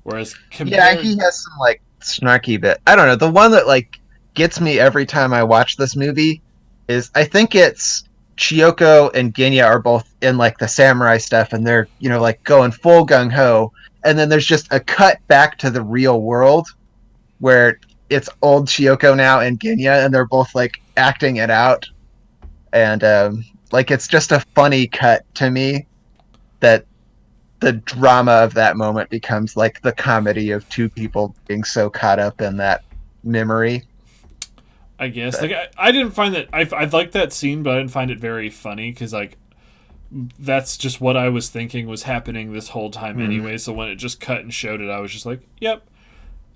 Whereas yeah, he has some like snarky bit. I don't know. The one that like gets me every time I watch this movie is I think it's Chiyoko and Genya are both in like the samurai stuff, and they're like going full gung ho, and then there's just a cut back to the real world where it's old Chiyoko now and Genya, and they're both like acting it out, and like it's just a funny cut to me that the drama of that moment becomes like the comedy of two people being so caught up in that memory. I guess like I didn't find that I liked that scene, but I didn't find it very funny because like that's just what I was thinking was happening this whole time anyway. So when it just cut and showed it, I was just like, yep.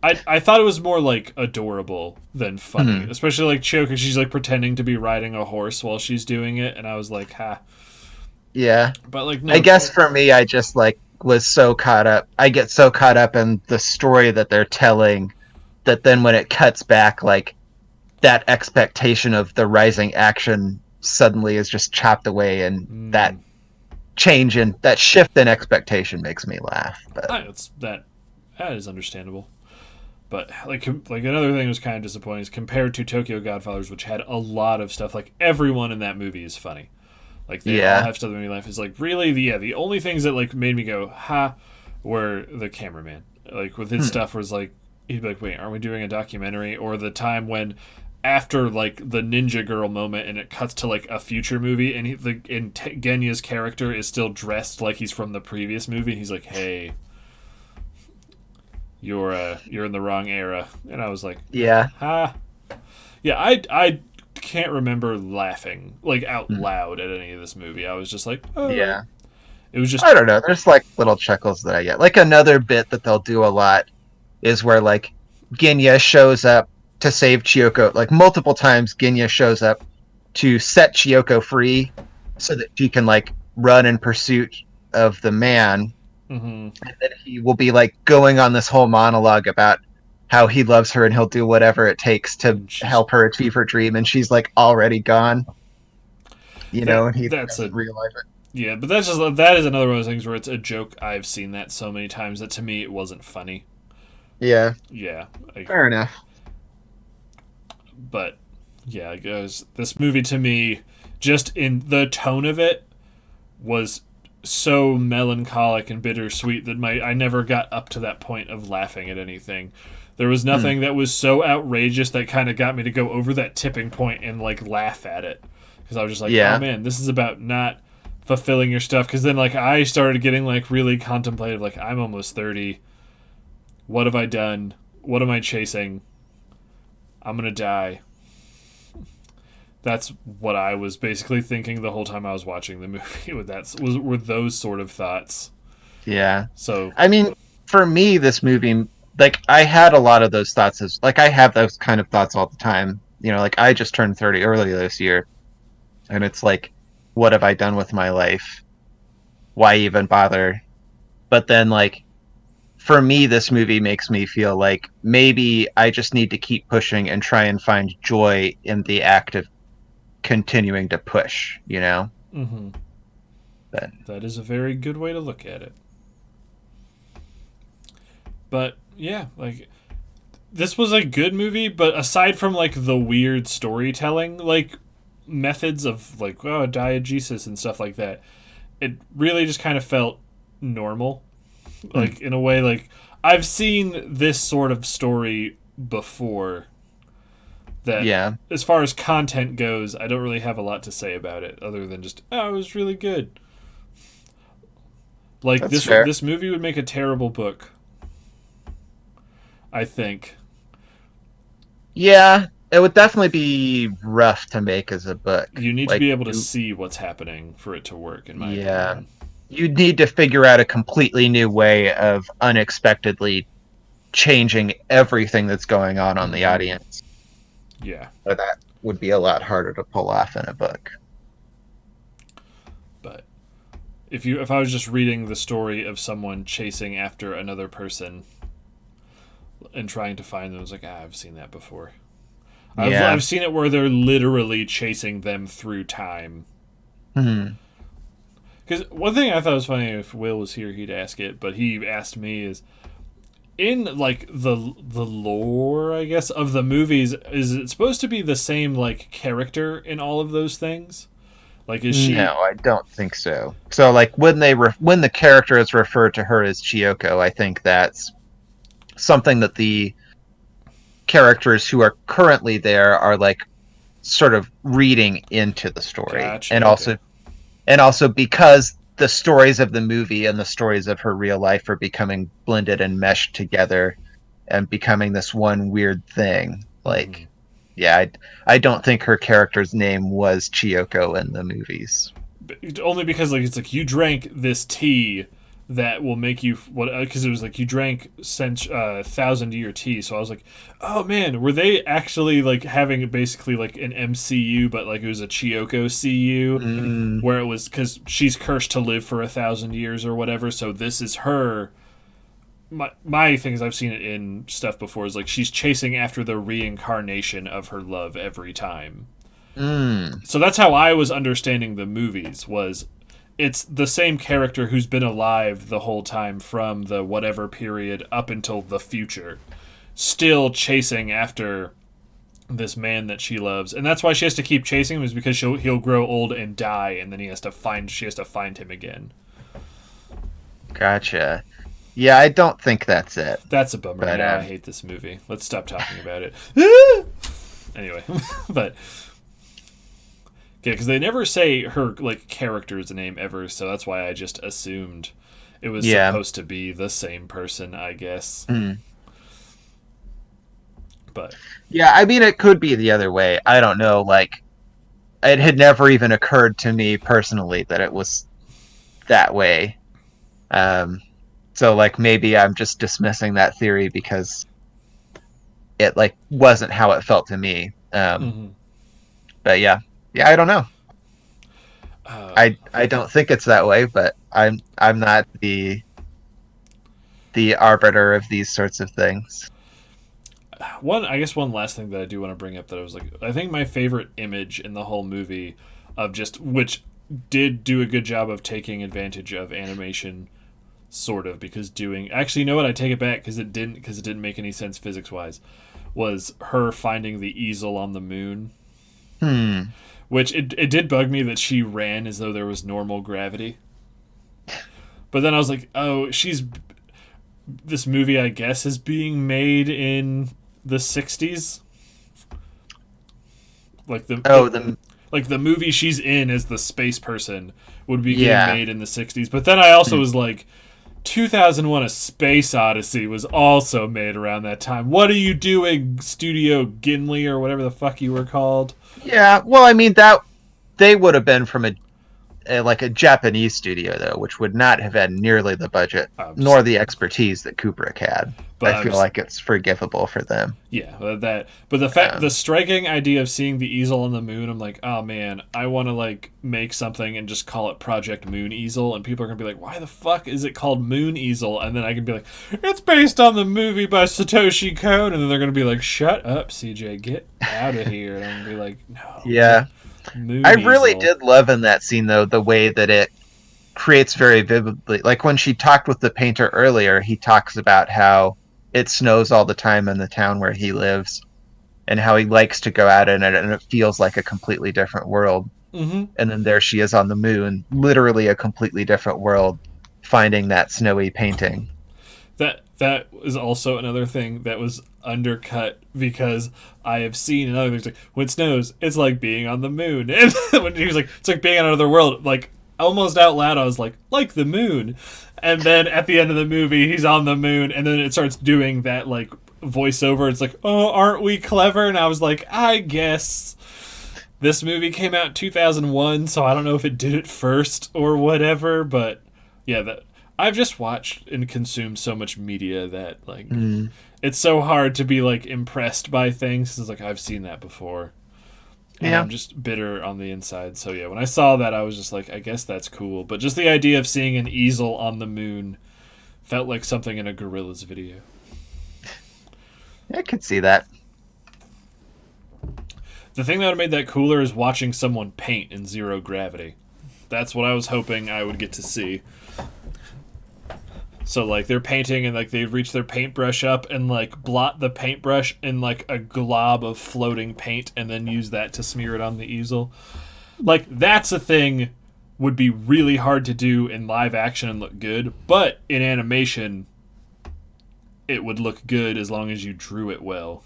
I thought it was more like adorable than funny, especially like Chiyoko. She's like pretending to be riding a horse while she's doing it, and I was like, ha. Yeah, but like no, I guess for me, I just like was so caught up. I get so caught up in the story that they're telling that then when it cuts back, like that expectation of the rising action suddenly is just chopped away, and that change in that shift in expectation makes me laugh. But that is understandable. But like another thing that was kind of disappointing is compared to Tokyo Godfathers, which had a lot of stuff. Like everyone in that movie is funny. Like they all have stuff that made me laugh. It's like really the only things that like made me go ha were the cameraman. Like with his stuff was like he'd be like, wait, are we doing a documentary? Or the time when after like the ninja girl moment and it cuts to like a future movie and Genya's character is still dressed like he's from the previous movie. And he's like, hey, you're in the wrong era. And I was like, ha. Yeah, I can't remember laughing like out loud at any of this movie. I was just like, oh. Yeah. It was just, I don't know. There's like little chuckles that I get. Like another bit that they'll do a lot is where like Genya shows up to save Chiyoko. Like multiple times Genya shows up to set Chiyoko free so that she can like run in pursuit of the man. And then he will be like going on this whole monologue about how he loves her and he'll do whatever it takes to help her achieve her dream, and she's like already gone. And he doesn't realize it. Yeah, but that is another one of those things where it's a joke. I've seen that so many times that to me it wasn't funny. Yeah. Yeah. Fair enough. But yeah, guys, this movie to me, just in the tone of it, was so melancholic and bittersweet that I never got up to that point of laughing at anything. There was nothing that was so outrageous that kind of got me to go over that tipping point and like laugh at it, because I was just like, oh man, this is about not fulfilling your stuff. Because then like I started getting like really contemplative, like I'm almost 30. What have I done? What am I chasing? I'm gonna die. That's what I was basically thinking the whole time I was watching the movie. Were those sort of thoughts. Yeah. So I mean, for me, this movie, like, I had a lot of those thoughts as, like, I have those kind of thoughts all the time. You know, like, I just turned 30 earlier this year, and it's like, what have I done with my life? Why even bother? But then, like, for me, this movie makes me feel like maybe I just need to keep pushing and try and find joy in the act of continuing to push, you know? mm-hmm. But That is a very good way to look at it. But yeah, like this was a good movie, but aside from like the weird storytelling, like methods of like diegesis and stuff like that, it really just kind of felt normal. Like in a way, like I've seen this sort of story before. That yeah, as far as content goes, I don't really have a lot to say about it other than just it was really good. Like that's fair. this movie would make a terrible book. I think. Yeah, it would definitely be rough to make as a book. You need to Like, be able to see what's happening for it to work, in my yeah, opinion. you'd need to figure out a completely new way of unexpectedly changing everything that's going on the Mm-hmm. audience. Yeah, So that would be a lot harder to pull off in a book. but if I was just reading the story of someone chasing after another person and trying to find them, I was like, I've seen that before. Yeah. I've seen it where they're literally chasing them through time. Hmm. Because one thing I thought was funny, if Will was here, he'd ask it, but he asked me is in like the lore, I guess, of the movies, is it supposed to be the same like character in all of those things? Like, is she? No, I don't think so. So, like, when when the character is referred to her as Chiyoko, I think that's something that the characters who are currently there are like sort of reading into the story, Gotcha. Okay. and also because the stories of the movie and the stories of her real life are becoming blended and meshed together and becoming this one weird thing. Mm-hmm. Like, yeah, I don't think her character's name was Chiyoko in the movies. Only because like it's like you drank this tea that will make you what because it was like you drank 1,000-year tea, so I was like, oh man, were they actually like having basically like an MCU, but like it was a Chiyoko CU Mm, where it was because she's cursed to live for 1,000 years or whatever, so this is her. My things I've seen it in stuff before is like she's chasing after the reincarnation of her love every time. mm. So that's how I was understanding the movies was it's the same character who's been alive the whole time from the whatever period up until the future, still chasing after this man that she loves, and that's why she has to keep chasing him is because he'll grow old and die, and then she has to find him again. Gotcha. Yeah, I don't think that's it. That's a bummer. But Now I hate this movie. Let's stop talking about it. Anyway, but yeah, because they never say her like character's name ever, so that's why I just assumed it was yeah. supposed to be the same person, I guess. Mm. But Yeah, I mean, it could be the other way. I don't know. Like, it had never even occurred to me personally that it was that way. Um, so, like, maybe I'm just dismissing that theory because it like wasn't how it felt to me. mm-hmm. But yeah, I don't know. uh, I don't think it's that way, but I'm not the arbiter of these sorts of things. one last thing that I do want to bring up that I was like, I think my favorite image in the whole movie of just which did do a good job of taking advantage of animation sort of because doing actually you know what I take it back because it didn't make any sense physics wise was her finding the easel on the moon, Hmm. which it did bug me that she ran as though there was normal gravity, but then I was like, oh, she's this movie I guess is being made in the 60s, like Oh, the like the movie she's in as the space person would be getting yeah. made in the 60s, but then I also Hmm. was like, 2001: A Space Odyssey was also made around that time. What are you doing, Studio Gimli or whatever the fuck you were called? Yeah, well, I mean that they would have been from a Japanese studio though, which would not have had nearly the budget I'm just, nor the expertise that Kubrick had. but I I'm feel just, like it's forgivable for them. yeah, that. But the Um, striking idea of seeing the easel on the moon, I'm like, oh man, I want to like make something and just call it Project Moon Easel, and people are gonna be like, why the fuck is it called Moon Easel? And then I can be like, it's based on the movie by Satoshi Kon, and then they're gonna be like, shut up, CJ, get out of here, and I'm gonna be like, no, yeah, Moon I really Easel. did love in that scene though the way that it creates very vividly. Like when she talked with the painter earlier, he talks about how it snows all the time in the town where he lives and how he likes to go out in it and it feels like a completely different world. Mm-hmm. And then there she is on the moon, literally a completely different world, finding that snowy painting. That is also another thing that was undercut because I have seen in other things like when it snows, it's like being on the moon. And when he was like, it's like being on another world, like almost out loud, I was like the moon. And then at the end of the movie, he's on the moon, and then it starts doing that like voiceover. It's like, oh, aren't we clever? And I was like, I guess. This movie came out in 2001, so I don't know if it did it first or whatever, but yeah, that I've just watched and consumed so much media that like Mm. it's so hard to be like impressed by things. It's like I've seen that before, and Yeah. I'm just bitter on the inside. So yeah, when I saw that, I was just like, I guess that's cool. But just the idea of seeing an easel on the moon felt like something in a Gorillaz video. I could see that. The thing that would have made that cooler is watching someone paint in zero gravity. That's what I was hoping I would get to see. So like they're painting and like they reach their paintbrush up and like blot the paintbrush in like a glob of floating paint and then use that to smear it on the easel. Like that's a thing would be really hard to do in live action and look good, but in animation it would look good as long as you drew it well.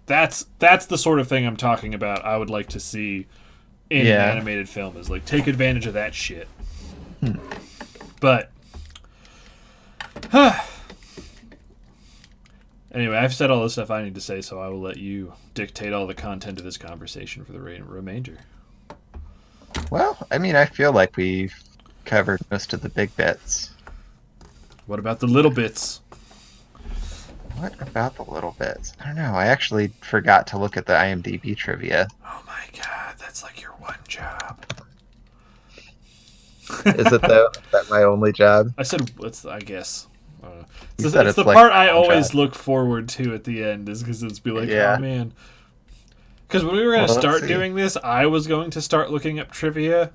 That's the sort of thing I'm talking about. I would like to see in an Yeah. animated film is like take advantage of that shit. Hmm. But anyway, I've said all the stuff I need to say, so I will let you dictate all the content of this conversation for the remainder. Well, I mean, I feel like we've covered most of the big bits. What about the little bits? What about the little bits? I don't know. I actually forgot to look at the IMDb trivia. Oh my god, that's like your one job. Is it though? Is that my only job? I said, I guess. You It's, said it's the like part I my one always job. look forward to at the end, is because it's be like, Yeah. oh man. Because when we were going to Well, let's start see. doing this, I was going to start looking up trivia,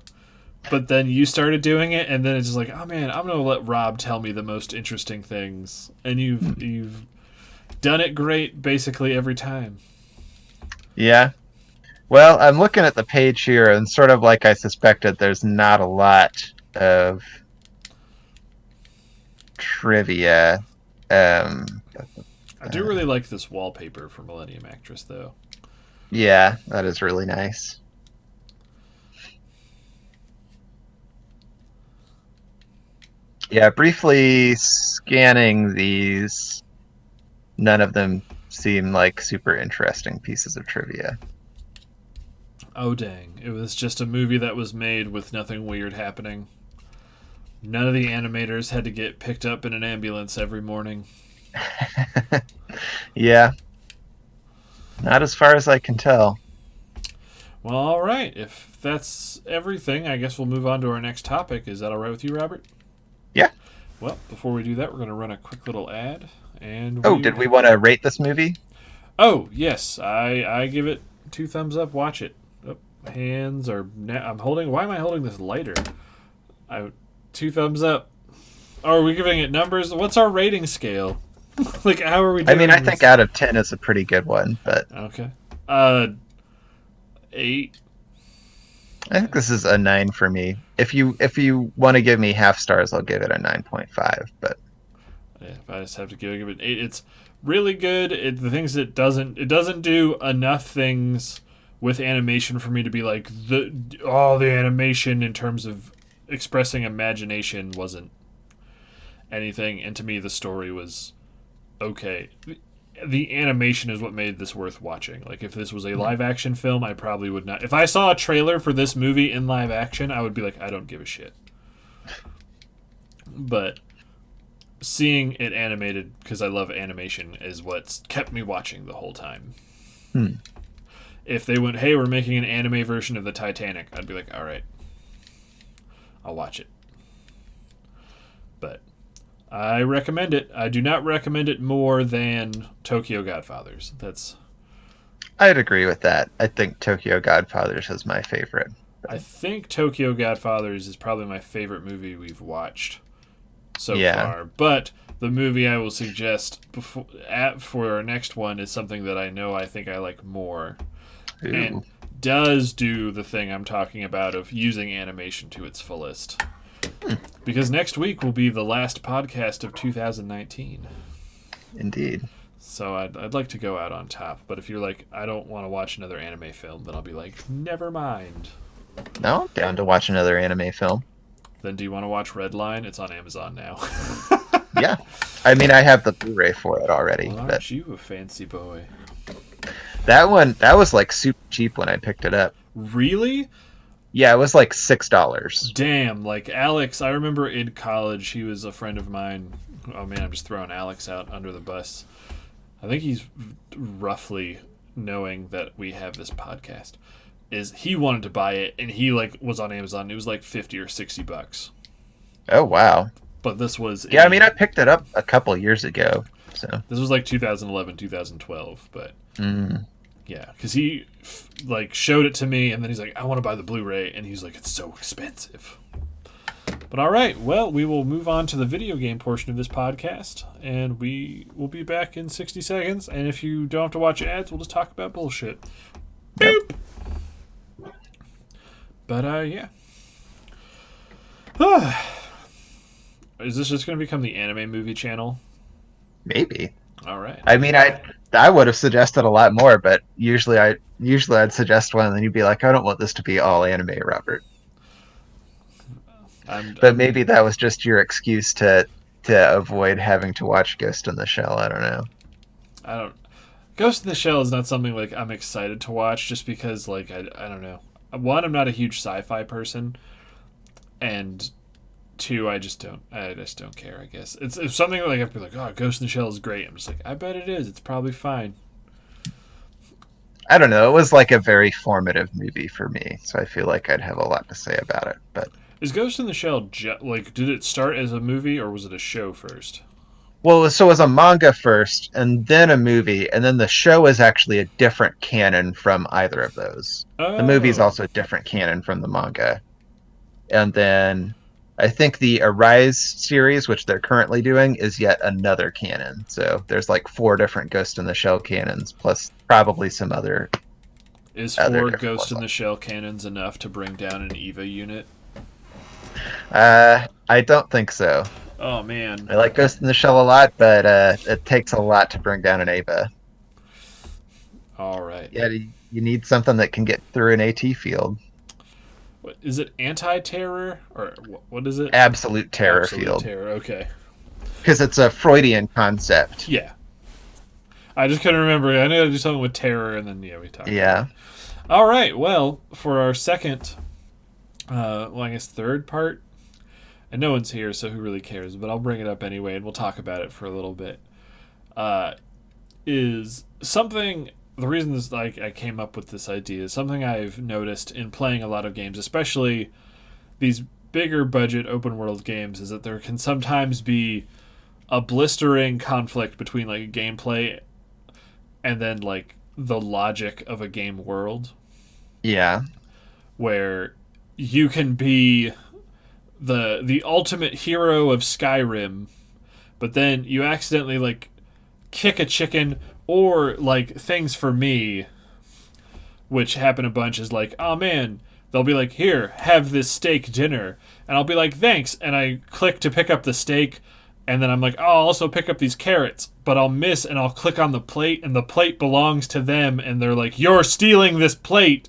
but then you started doing it, and then it's just like, oh man, I'm going to let Rob tell me the most interesting things. And you've done it great basically every time. Yeah. Well, I'm looking at the page here, and sort of like I suspected, there's not a lot of trivia. Um, I do really like this wallpaper for Millennium Actress, though. yeah, that is really nice. Yeah, briefly scanning these, none of them seem like super interesting pieces of trivia. Oh dang, it was just a movie that was made with nothing weird happening. None of the animators had to get picked up in an ambulance every morning. Yeah, not as far as I can tell. Well, all right. If that's everything, I guess we'll move on to our next topic. Is that all right with you, Robert? Yeah. Well, before we do that, we're going to run a quick little ad. And Oh, did we want to rate this movie? Oh, yes. I give it 2 thumbs up. Watch it. Oh, hands are... I'm holding... Why am I holding this lighter? 2 thumbs up. Oh, are we giving it numbers? What's our rating scale? Like, how are we doing I mean, I this? think out of 10 is a pretty good one, but Okay. 8. I think this is a 9 for me. If you want to give me half stars, I'll give it a 9.5. But Yeah, if I just have to give it 8, it's really good. The things it doesn't do enough things with animation for me to be like the animation in terms of expressing imagination wasn't anything, and to me the story was okay. The animation is what made this worth watching. Like, if this was a live action film, I probably would not. If I saw a trailer for this movie in live action, I would be like, I don't give a shit. But seeing it animated, because I love animation, is what's kept me watching the whole time. If they went, hey, we're making an anime version of the Titanic, I'd be like, all right, I'll watch it. But I recommend it. I do not recommend it more than Tokyo Godfathers. I'd agree with that. I think Tokyo Godfathers is my favorite. I think Tokyo Godfathers is probably my favorite movie we've watched so far. But the movie I will suggest for our next one is something that I think I like more. Ooh. And does do the thing I'm talking about of using animation to its fullest. Because next week will be the last podcast of 2019. Indeed. So I'd like to go out on top. But if you're like, I don't want to watch another anime film, then I'll be like, never mind. No, I'm down to watch another anime film. Then do you want to watch Redline? It's on Amazon now. Yeah. I mean, I have the Blu-ray for it already. Well, aren't you a fancy boy? That was like super cheap when I picked it up. Really? Yeah, it was like $6. Damn, like Alex, I remember in college, he was a friend of mine. Oh man, I'm just throwing Alex out under the bus. I think he's roughly knowing that we have this podcast. Is he wanted to buy it, and he like was on Amazon. It was like $50 or $60. Oh wow! But this was I mean, I picked it up a couple years ago. So this was like 2011, 2012, but. Yeah, because he like showed it to me, and then he's like, I want to buy the Blu-ray, and he's like, it's so expensive. But all right, well, we will move on to the video game portion of this podcast, and we will be back in 60 seconds, and if you don't have to watch ads, we'll just talk about bullshit. Yep. Boop! But, yeah. Is this just going to become the anime movie channel? Maybe. All right. I mean, I would have suggested a lot more, but usually I'd suggest one, and then you'd be like, I don't want this to be all anime, Robert. But maybe that was just your excuse to avoid having to watch Ghost in the Shell. I don't know. Ghost in the Shell is not something like I'm excited to watch, just because like I don't know. One, I'm not a huge sci-fi person, and two, I just don't care. I guess it's something like I'd be like, oh, Ghost in the Shell is great. I'm just like, I bet it is. It's probably fine. I don't know. It was like a very formative movie for me, so I feel like I'd have a lot to say about it. But is Ghost in the Shell like, did it start as a movie or was it a show first? Well, so it was a manga first, and then a movie, and then the show is actually a different canon from either of those. Oh. The movie is also a different canon from the manga, and then I think the Arise series, which they're currently doing, is yet another canon. So there's like 4 different Ghost in the Shell canons, plus probably some other. Is 4 Ghost in the Shell canons enough to bring down an EVA unit? I don't think so. Oh man, I like Ghost in the Shell a lot, but it takes a lot to bring down an EVA. All right. Yeah, you need something that can get through an AT field. What is it? Anti-terror or what is it? Absolute terror Absolute field. Terror. Okay. Because it's a Freudian concept. Yeah. I just couldn't remember. I knew to do something with terror, and then we talked. Yeah. All right. Well, for our second, I guess third part, and no one's here, so who really cares? But I'll bring it up anyway, and we'll talk about it for a little bit. Is something. The reason this, I came up with this idea is something I've noticed in playing a lot of games, especially these bigger budget open world games, is that there can sometimes be a blistering conflict between like gameplay and then like the logic of a game world. Yeah. Where you can be the ultimate hero of Skyrim, but then you accidentally like kick a chicken. Or, like, things for me, which happen a bunch, is like, oh man, they'll be like, here, have this steak dinner. And I'll be like, thanks. And I click to pick up the steak, and then I'm like, oh, I'll also pick up these carrots. But I'll miss, and I'll click on the plate, and the plate belongs to them. And they're like, you're stealing this plate.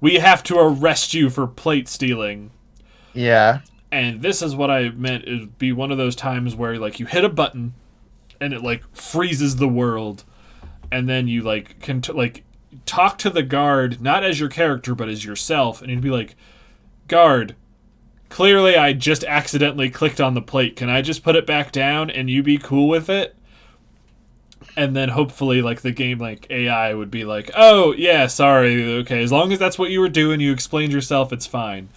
We have to arrest you for plate stealing. Yeah. And this is what I meant. It would be one of those times where like you hit a button and it like freezes the world, and then you like can like talk to the guard not as your character but as yourself, and you'd be like, guard, clearly I just accidentally clicked on the plate. Can I just put it back down and you be cool with it? And then hopefully like the game like AI would be like, oh yeah, sorry, okay, as long as that's what you were doing, you explained yourself, it's fine.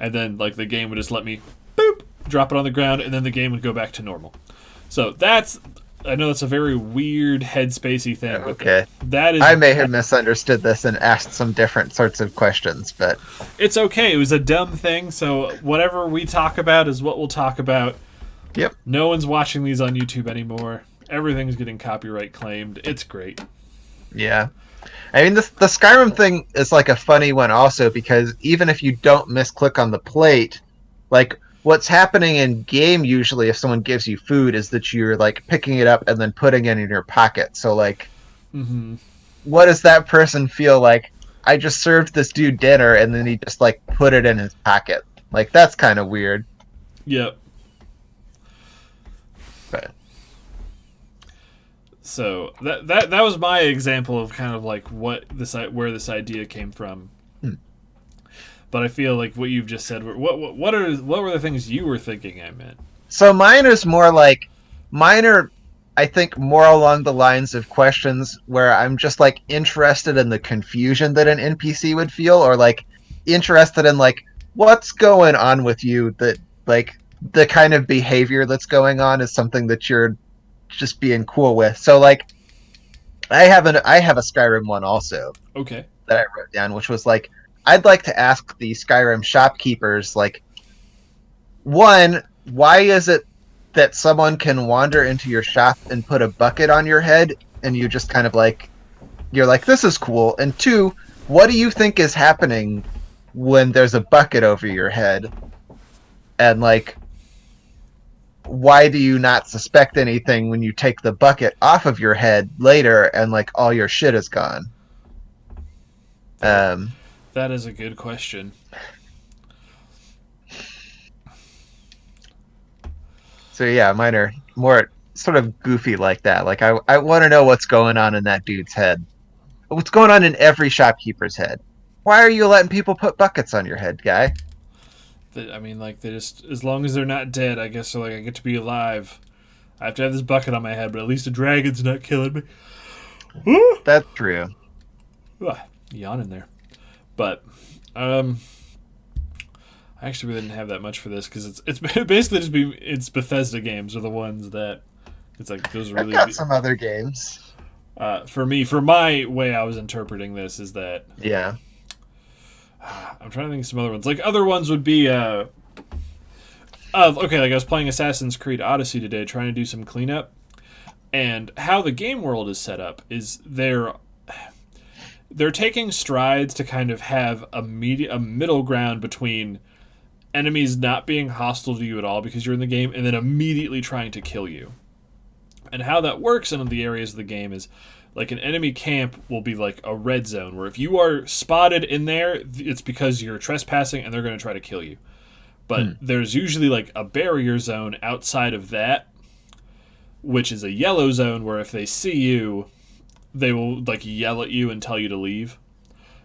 And then like the game would just let me boop drop it on the ground, and then the game would go back to normal. So I know that's a very weird headspacey thing. Okay. But that is. I may have misunderstood this and asked some different sorts of questions, but it's okay. It was a dumb thing, so whatever we talk about is what we'll talk about. Yep. No one's watching these on YouTube anymore. Everything's getting copyright claimed. It's great. Yeah. I mean, the Skyrim thing is like a funny one also, because even if you don't misclick on the plate, like what's happening in game usually if someone gives you food is that you're like picking it up and then putting it in your pocket. So like, what does that person feel like? I just served this dude dinner and then he just like put it in his pocket. Like that's kind of weird. Yep. But so that was my example of kind of like where this idea came from. But I feel like what you've just said. What were the things you were thinking I meant? So mine are, I think, more along the lines of questions where I'm just like interested in the confusion that an NPC would feel, or like interested in like what's going on with you, that like the kind of behavior that's going on is something that you're just being cool with. So like I have a Skyrim one also. Okay. That I wrote down, which was like, I'd like to ask the Skyrim shopkeepers, like, one, why is it that someone can wander into your shop and put a bucket on your head and you just kind of like, you're like, this is cool? And two, what do you think is happening when there's a bucket over your head? And like, why do you not suspect anything when you take the bucket off of your head later and like all your shit is gone? That is a good question. So yeah, mine are more sort of goofy like that. Like I want to know what's going on in that dude's head. What's going on in every shopkeeper's head? Why are you letting people put buckets on your head, guy? I mean, like, they just, as long as they're not dead, I guess they're like, I get to be alive. I have to have this bucket on my head, but at least a dragon's not killing me. That's true. Yawn in there. But, I actually really didn't have that much for this, because it's basically just it's Bethesda games are the ones that, it's like, those are really... I've got some other games. For me, for my way I was interpreting this is that... Yeah. I'm trying to think of some other ones. Like, other ones would be, okay, like I was playing Assassin's Creed Odyssey today, trying to do some cleanup, and how the game world is set up is they're taking strides to kind of have a middle ground between enemies not being hostile to you at all because you're in the game, and then immediately trying to kill you. And how that works in the areas of the game is, like, an enemy camp will be like a red zone, where if you are spotted in there, it's because you're trespassing and they're going to try to kill you. But there's usually like a barrier zone outside of that, which is a yellow zone, where if they see you, they will like yell at you and tell you to leave.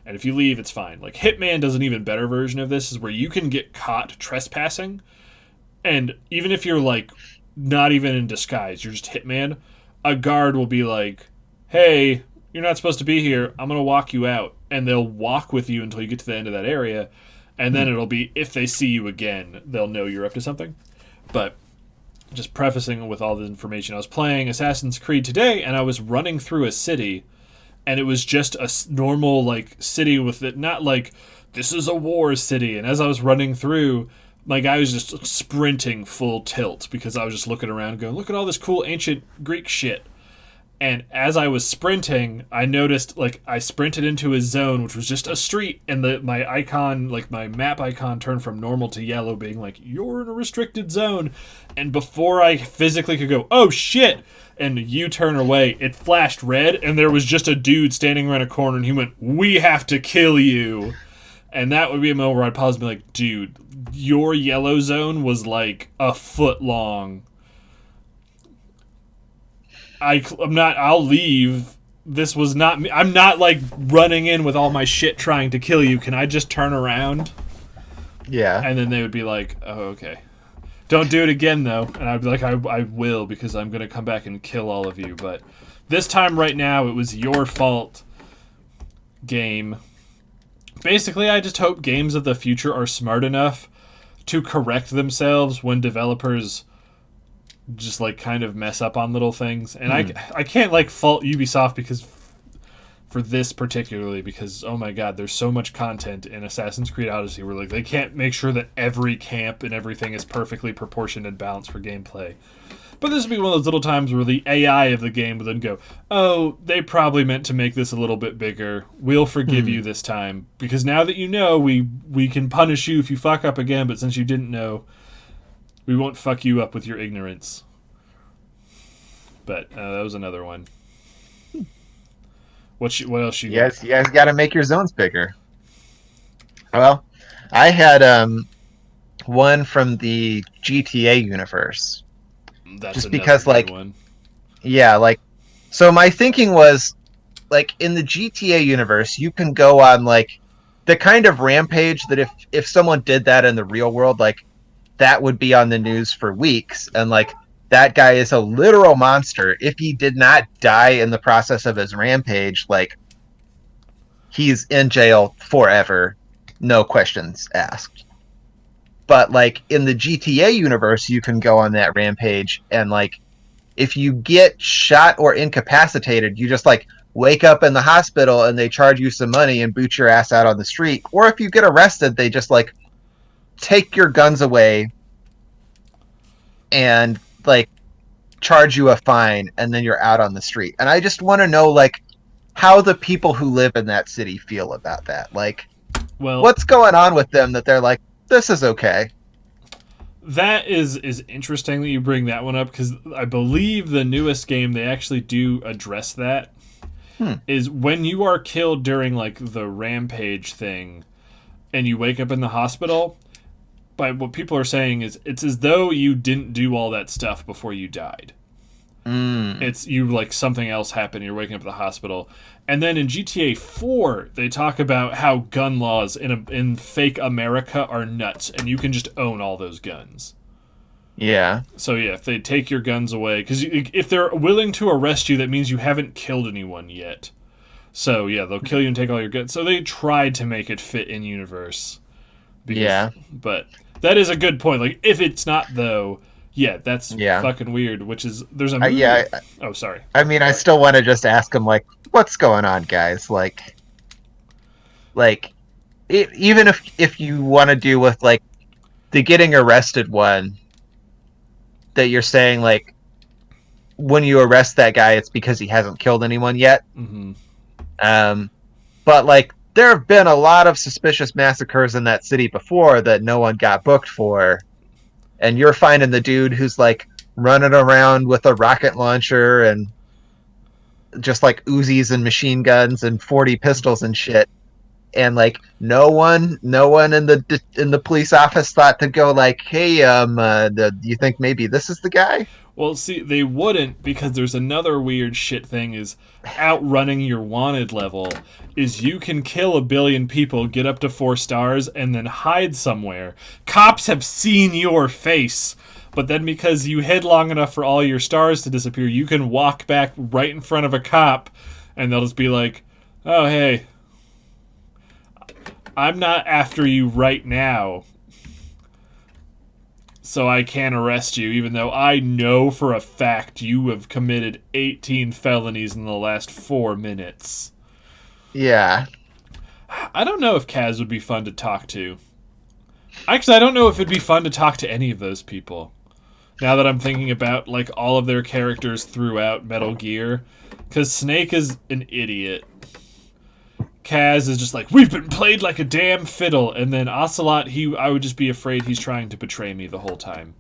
And if you leave, it's fine. Like, Hitman does an even better version of this, is where you can get caught trespassing, and even if you're like not even in disguise, you're just Hitman, a guard will be like, hey, you're not supposed to be here, I'm going to walk you out. And they'll walk with you until you get to the end of that area. And then it'll be, if they see you again, they'll know you're up to something. But just prefacing with all the information, I was playing Assassin's Creed today, and I was running through a city, and it was just a normal, like, city with it, not like, this is a war city. And as I was running through, my guy was just sprinting full tilt, because I was just looking around going, look at all this cool ancient Greek shit. And as I was sprinting, I noticed, like, I sprinted into a zone, which was just a street, and my icon, like, my map icon turned from normal to yellow, being like, you're in a restricted zone. And before I physically could go, oh, shit, and U-turn away, it flashed red, and there was just a dude standing around a corner, and he went, we have to kill you. And that would be a moment where I'd pause and be like, dude, your yellow zone was like a foot long. I'll leave. This was not me. I'm not like running in with all my shit trying to kill you. Can I just turn around? Yeah. And then they would be like, oh, okay. Don't do it again, though. And I'd be like, I will, because I'm going to come back and kill all of you. But this time right now, it was your fault, game. Basically, I just hope games of the future are smart enough to correct themselves when developers just like kind of mess up on little things. And I can't like fault Ubisoft because for this particularly, because oh my god, there's so much content in Assassin's Creed Odyssey where like they can't make sure that every camp and everything is perfectly proportioned and balanced for gameplay. But this would be one of those little times where the AI of the game would then go, oh, they probably meant to make this a little bit bigger. We'll forgive you this time. Because now that you know, we can punish you if you fuck up again, but since you didn't know, we won't fuck you up with your ignorance. But that was another one. What else you got? You guys got to make your zones bigger. Well, I had one from the GTA universe. That's just because, like, one. Yeah, like, so my thinking was, like, in the GTA universe, you can go on, like, the kind of rampage that if someone did that in the real world, like, that would be on the news for weeks, and, like, that guy is a literal monster. If he did not die in the process of his rampage, like, he's in jail forever, no questions asked. But, like, in the GTA universe, you can go on that rampage, and, like, if you get shot or incapacitated, you just, like, wake up in the hospital and they charge you some money and boot your ass out on the street. Or if you get arrested, they just, like, take your guns away and, like, charge you a fine, and then you're out on the street. And I just want to know, like, how the people who live in that city feel about that. Like, well, what's going on with them that they're like, this is okay. That is interesting that you bring that one up, because I believe the newest game, they actually do address that. Is when you are killed during, like, the rampage thing, and you wake up in the hospital, by what people are saying is, it's as though you didn't do all that stuff before you died. It's you, like, something else happened, you're waking up at the hospital. And then in GTA 4, they talk about how gun laws in fake America are nuts, and you can just own all those guns. Yeah. So yeah, if they take your guns away, because if they're willing to arrest you, that means you haven't killed anyone yet. So yeah, they'll kill you and take all your guns. So they tried to make it fit in universe. But that is a good point. Like, if it's not, though, yeah, that's fucking weird. Which is, there's a movie. Oh, sorry. I mean, I still want to just ask them, like, what's going on, guys? Like, even if you want to do with, like, the getting arrested one, that you're saying, like, when you arrest that guy, it's because he hasn't killed anyone yet. But, like, there have been a lot of suspicious massacres in that city before that no one got booked for. And you're finding the dude who's, like, running around with a rocket launcher and just, like, Uzis and machine guns and 40 pistols and shit. And, like, no one in the police office thought to go, like, hey, do you think maybe this is the guy? Well, see, they wouldn't, because there's another weird shit thing is outrunning your wanted level is you can kill 1 billion people, get up to 4 stars, and then hide somewhere. Cops have seen your face, but then because you hid long enough for all your stars to disappear, you can walk back right in front of a cop, and they'll just be like, oh, hey, I'm not after you right now, so I can't arrest you, even though I know for a fact you have committed 18 felonies in the last 4 minutes. Yeah. I don't know if Kaz would be fun to talk to. Actually, I don't know if it'd be fun to talk to any of those people. Now that I'm thinking about, like, all of their characters throughout Metal Gear. Because Snake is an idiot. Kaz is just like, we've been played like a damn fiddle. And then Ocelot, I would just be afraid he's trying to betray me the whole time.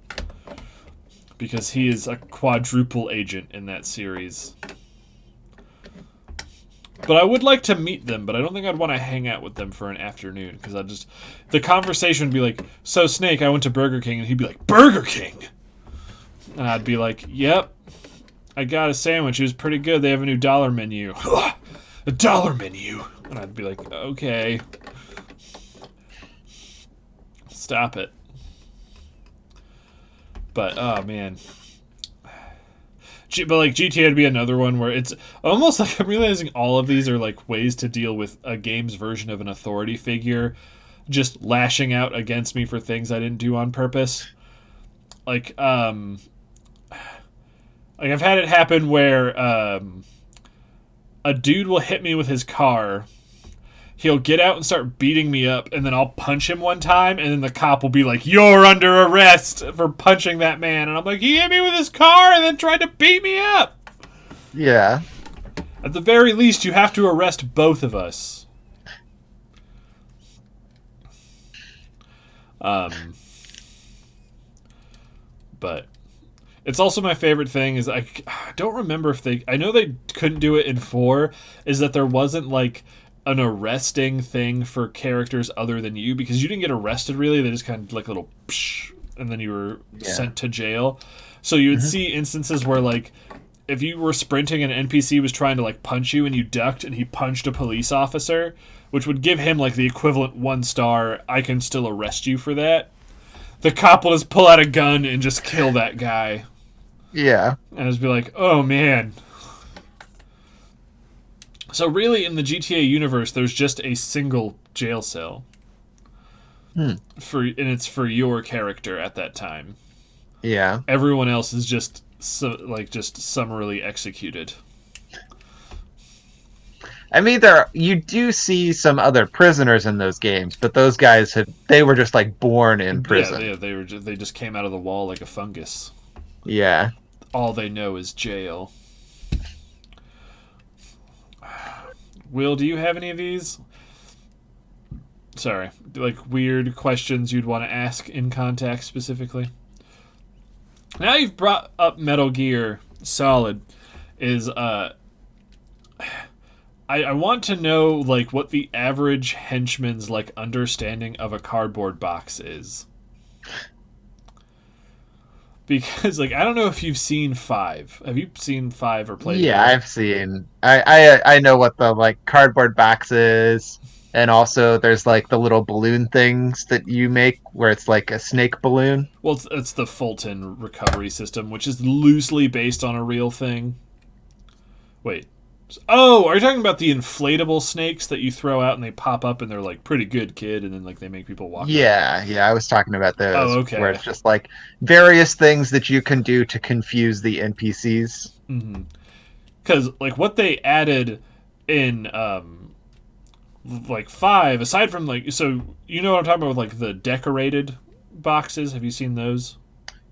Because he is a quadruple agent in that series. But I would like to meet them, but I don't think I'd want to hang out with them for an afternoon, because the conversation would be like, so Snake, I went to Burger King, and he'd be like, Burger King? And I'd be like, yep, I got a sandwich, it was pretty good, they have a new dollar menu. A dollar menu? And I'd be like, okay. Stop it. But, oh man. But like GTA would be another one where it's almost like I'm realizing all of these are like ways to deal with a game's version of an authority figure just lashing out against me for things I didn't do on purpose. Like I've had it happen where a dude will hit me with his car. He'll get out and start beating me up, and then I'll punch him one time, and then the cop will be like, you're under arrest for punching that man. And I'm like, he hit me with his car and then tried to beat me up. Yeah. At the very least, you have to arrest both of us. But it's also my favorite thing is I don't remember if I know they couldn't do it in 4, is that there wasn't like an arresting thing for characters other than you, because you didn't get arrested really, they just kind of like a little psh, and then you were sent to jail. So you would see instances where like if you were sprinting and an NPC was trying to like punch you and you ducked and he punched a police officer, which would give him like the equivalent 1 star, I can still arrest you for that. The cop will just pull out a gun and just kill that guy. Yeah. And just be like, oh man. So really, in the GTA universe, there's just a single jail cell. And it's for your character at that time. Yeah. Everyone else is just summarily executed. I mean, you do see some other prisoners in those games, but those guys they were just like born in prison. Yeah, they just came out of the wall like a fungus. Yeah. All they know is jail. Will, do you have any of these? Sorry, like weird questions you'd want to ask in context specifically? Now you've brought up Metal Gear Solid, I want to know like what the average henchman's like understanding of a cardboard box is. Because like I don't know if you've seen 5. Have you seen 5 or played? Yeah, I've seen. I know what the like cardboard box is, and also there's like the little balloon things that you make where it's like a snake balloon. Well, it's the Fulton recovery system, which is loosely based on a real thing. Wait. Oh, are you talking about the inflatable snakes that you throw out and they pop up and they're like, pretty good, kid, and then like they make people walk? Yeah, I was talking about those. Oh, okay. Where it's just like various things that you can do to confuse the NPCs. Mm-hmm. Because like what they added in like 5, aside from like, so you know what I'm talking about with like the decorated boxes? Have you seen those?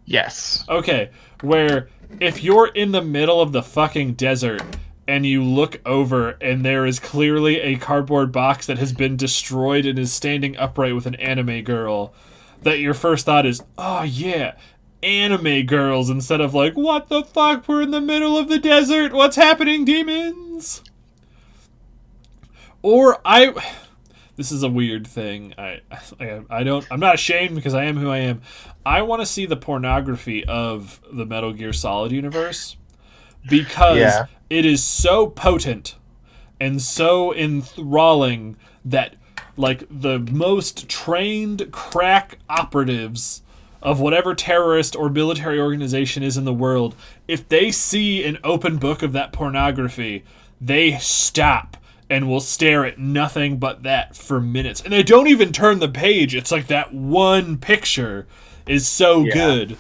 Yes. Okay, where if you're in the middle of the fucking desert and you look over and there is clearly a cardboard box that has been destroyed and is standing upright with an anime girl, that your first thought is, oh yeah, anime girls, instead of like, what the fuck, we're in the middle of the desert, what's happening, demons? Or this is a weird thing, I'm not ashamed because I am who I am. I want to see the pornography of the Metal Gear Solid universe, because it is so potent and so enthralling that like the most trained crack operatives of whatever terrorist or military organization is in the world, if they see an open book of that pornography, they stop and will stare at nothing but that for minutes. And they don't even turn the page. It's like that one picture is so good.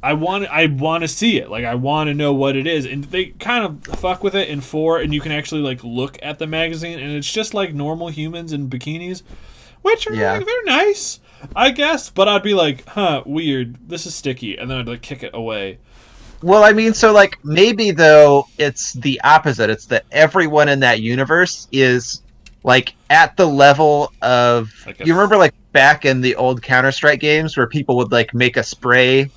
I want to see it. Like, I want to know what it is. And they kind of fuck with it in 4, and you can actually like look at the magazine, and it's just like normal humans in bikinis, which are like, they're nice, I guess. But I'd be like, huh, weird. This is sticky, and then I'd like kick it away. Well, I mean, so like maybe though it's the opposite. It's that everyone in that universe is like at the level of you remember like back in the old Counter-Strike games where people would like make a spray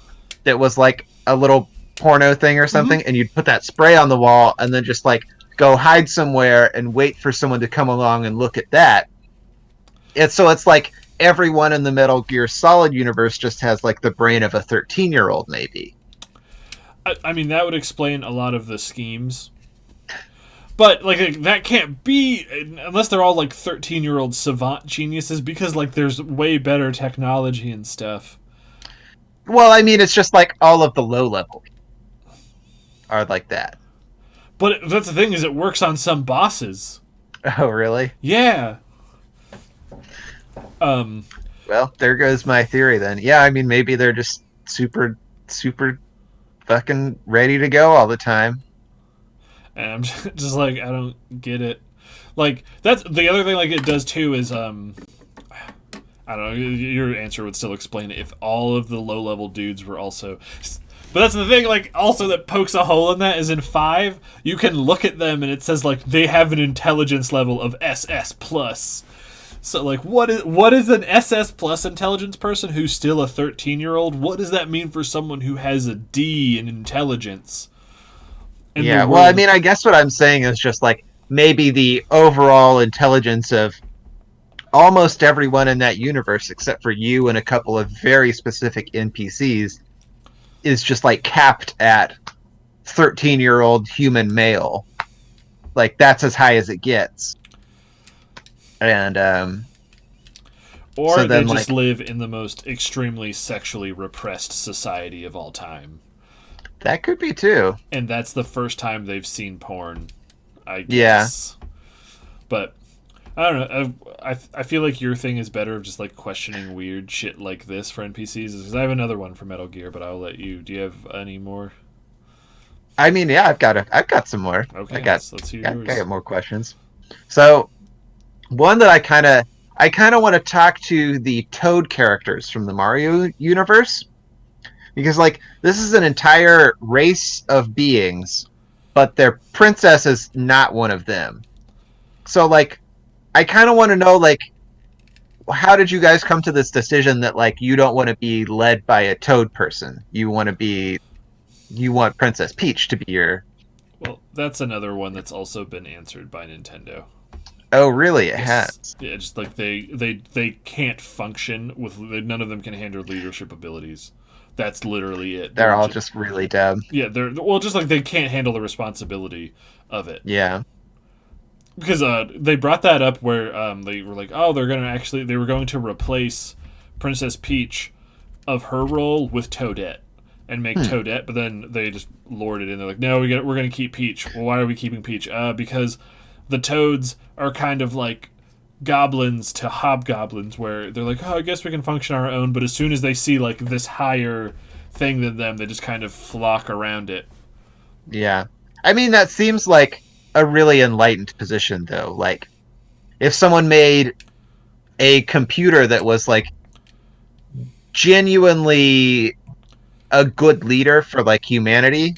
that was like a little porno thing or something, and you'd put that spray on the wall and then just like go hide somewhere and wait for someone to come along and look at that. It's like everyone in the Metal Gear Solid universe just has like the brain of a 13-year-old, maybe. I mean, that would explain a lot of the schemes. But, like, that can't be, unless they're all, like, 13-year-old savant geniuses, because, like, there's way better technology and stuff. Well, I mean, it's just like all of the low-level are like that. But that's the thing, is it works on some bosses. Oh, really? Yeah. Well, there goes my theory then. Yeah, I mean, maybe they're just super, super fucking ready to go all the time. And I'm just like, I don't get it. Like, that's the other thing, like, it does too is, I don't know, your answer would still explain it if all of the low-level dudes were also... But that's the thing, like, also that pokes a hole in that is in 5, you can look at them and it says, like, they have an intelligence level of SS+. So, like, what is an SS plus intelligence person who's still a 13-year-old? What does that mean for someone who has a D in intelligence? Yeah, well, I mean, I guess what I'm saying is just, like, maybe the overall intelligence of almost everyone in that universe, except for you and a couple of very specific NPCs, is just, like, capped at 13-year-old human male. Like, that's as high as it gets. And, or so they then, just like, live in the most extremely sexually repressed society of all time. That could be, too. And that's the first time they've seen porn, I guess. Yeah. But, I don't know. I feel like your thing is better of just, like, questioning weird shit like this for NPCs. Because I have another one for Metal Gear, but I'll let you... Do you have any more? I mean, yeah, I've got some more. Okay, let's hear yours. I got more questions. So, one that I kind of want to talk to the Toad characters from the Mario universe. Because, like, this is an entire race of beings, but their princess is not one of them. So, like, I kind of want to know, like, how did you guys come to this decision that, like, you don't want to be led by a Toad person? You want Princess Peach to be your... Well, that's another one that's also been answered by Nintendo. Oh, really? It has? Yeah, just, like, they can't function with... None of them can handle leadership abilities. That's literally it. They're all just really dumb. Yeah, just like they can't handle the responsibility of it. Yeah. Because they brought that up where they were like, oh, they were going to replace Princess Peach of her role with Toadette and make Toadette, but then they just lured it in. They're like, no, we're going to keep Peach. Well, why are we keeping Peach? Because the Toads are kind of like goblins to hobgoblins, where they're like, oh, I guess we can function on our own, but as soon as they see like this higher thing than them, they just kind of flock around it. Yeah. I mean, that seems like a really enlightened position, though. Like, if someone made a computer that was like genuinely a good leader for like humanity,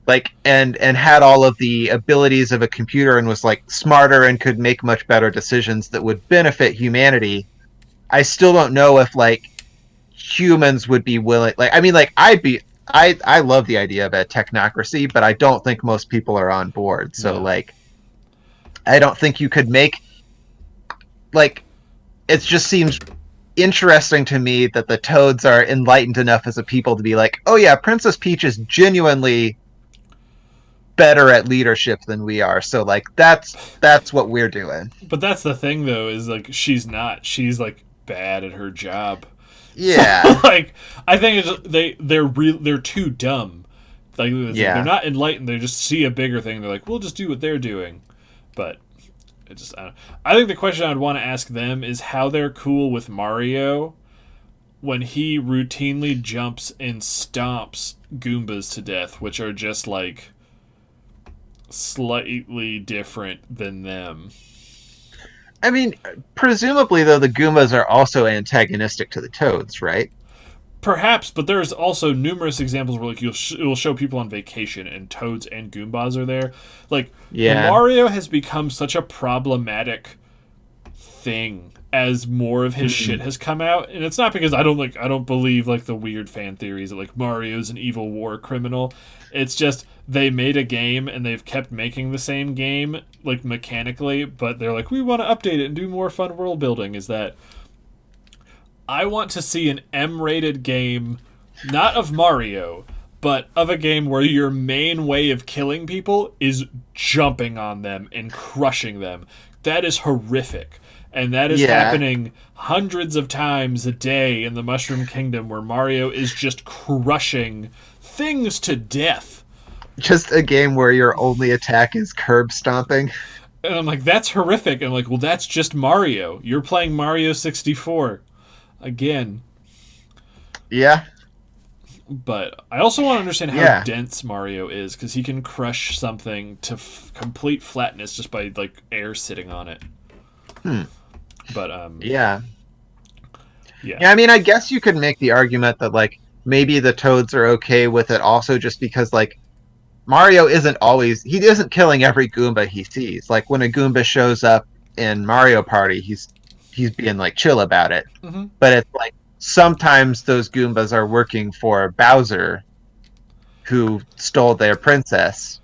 like and had all of the abilities of a computer and was like smarter and could make much better decisions that would benefit humanity, I still don't know if like humans would be willing. Like, I mean, like I love the idea of a technocracy, but I don't think most people are on board. So like, I don't think you could make, like, it just seems interesting to me that the Toads are enlightened enough as a people to be like, oh yeah, Princess Peach is genuinely better at leadership than we are, so like that's what we're doing. But that's the thing, though, is like she's like bad at her job. Yeah. So, like, I think they're too dumb. Like, they're not enlightened. They just see a bigger thing. They're like, we'll just do what they're doing. But I think the question I'd want to ask them is how they're cool with Mario when he routinely jumps and stomps Goombas to death, which are just like slightly different than them. I mean, presumably, though, the Goombas are also antagonistic to the Toads, right? Perhaps, but there's also numerous examples where like it will show people on vacation and Toads and Goombas are there. Like, Mario has become such a problematic thing as more of his shit has come out. And it's not because I don't believe like the weird fan theories that like Mario's an evil war criminal. It's just they made a game and they've kept making the same game like mechanically, but they're like, we want to update it and do more fun world building. Is that I want to see an M-rated game, not of Mario, but of a game where your main way of killing people is jumping on them and crushing them. That is horrific. And that is happening hundreds of times a day in the Mushroom Kingdom, where Mario is just crushing things to death. Just a game where your only attack is curb stomping. And I'm like, that's horrific. And I'm like, well, that's just Mario. You're playing Mario 64. Again. Yeah. But I also want to understand how dense Mario is, because he can crush something to complete flatness just by like air sitting on it. But yeah, I mean, I guess you could make the argument that like maybe the Toads are okay with it also just because like Mario he isn't killing every Goomba he sees. Like when a Goomba shows up in Mario Party, he's being like chill about it. But it's like sometimes those Goombas are working for Bowser, who stole their princess.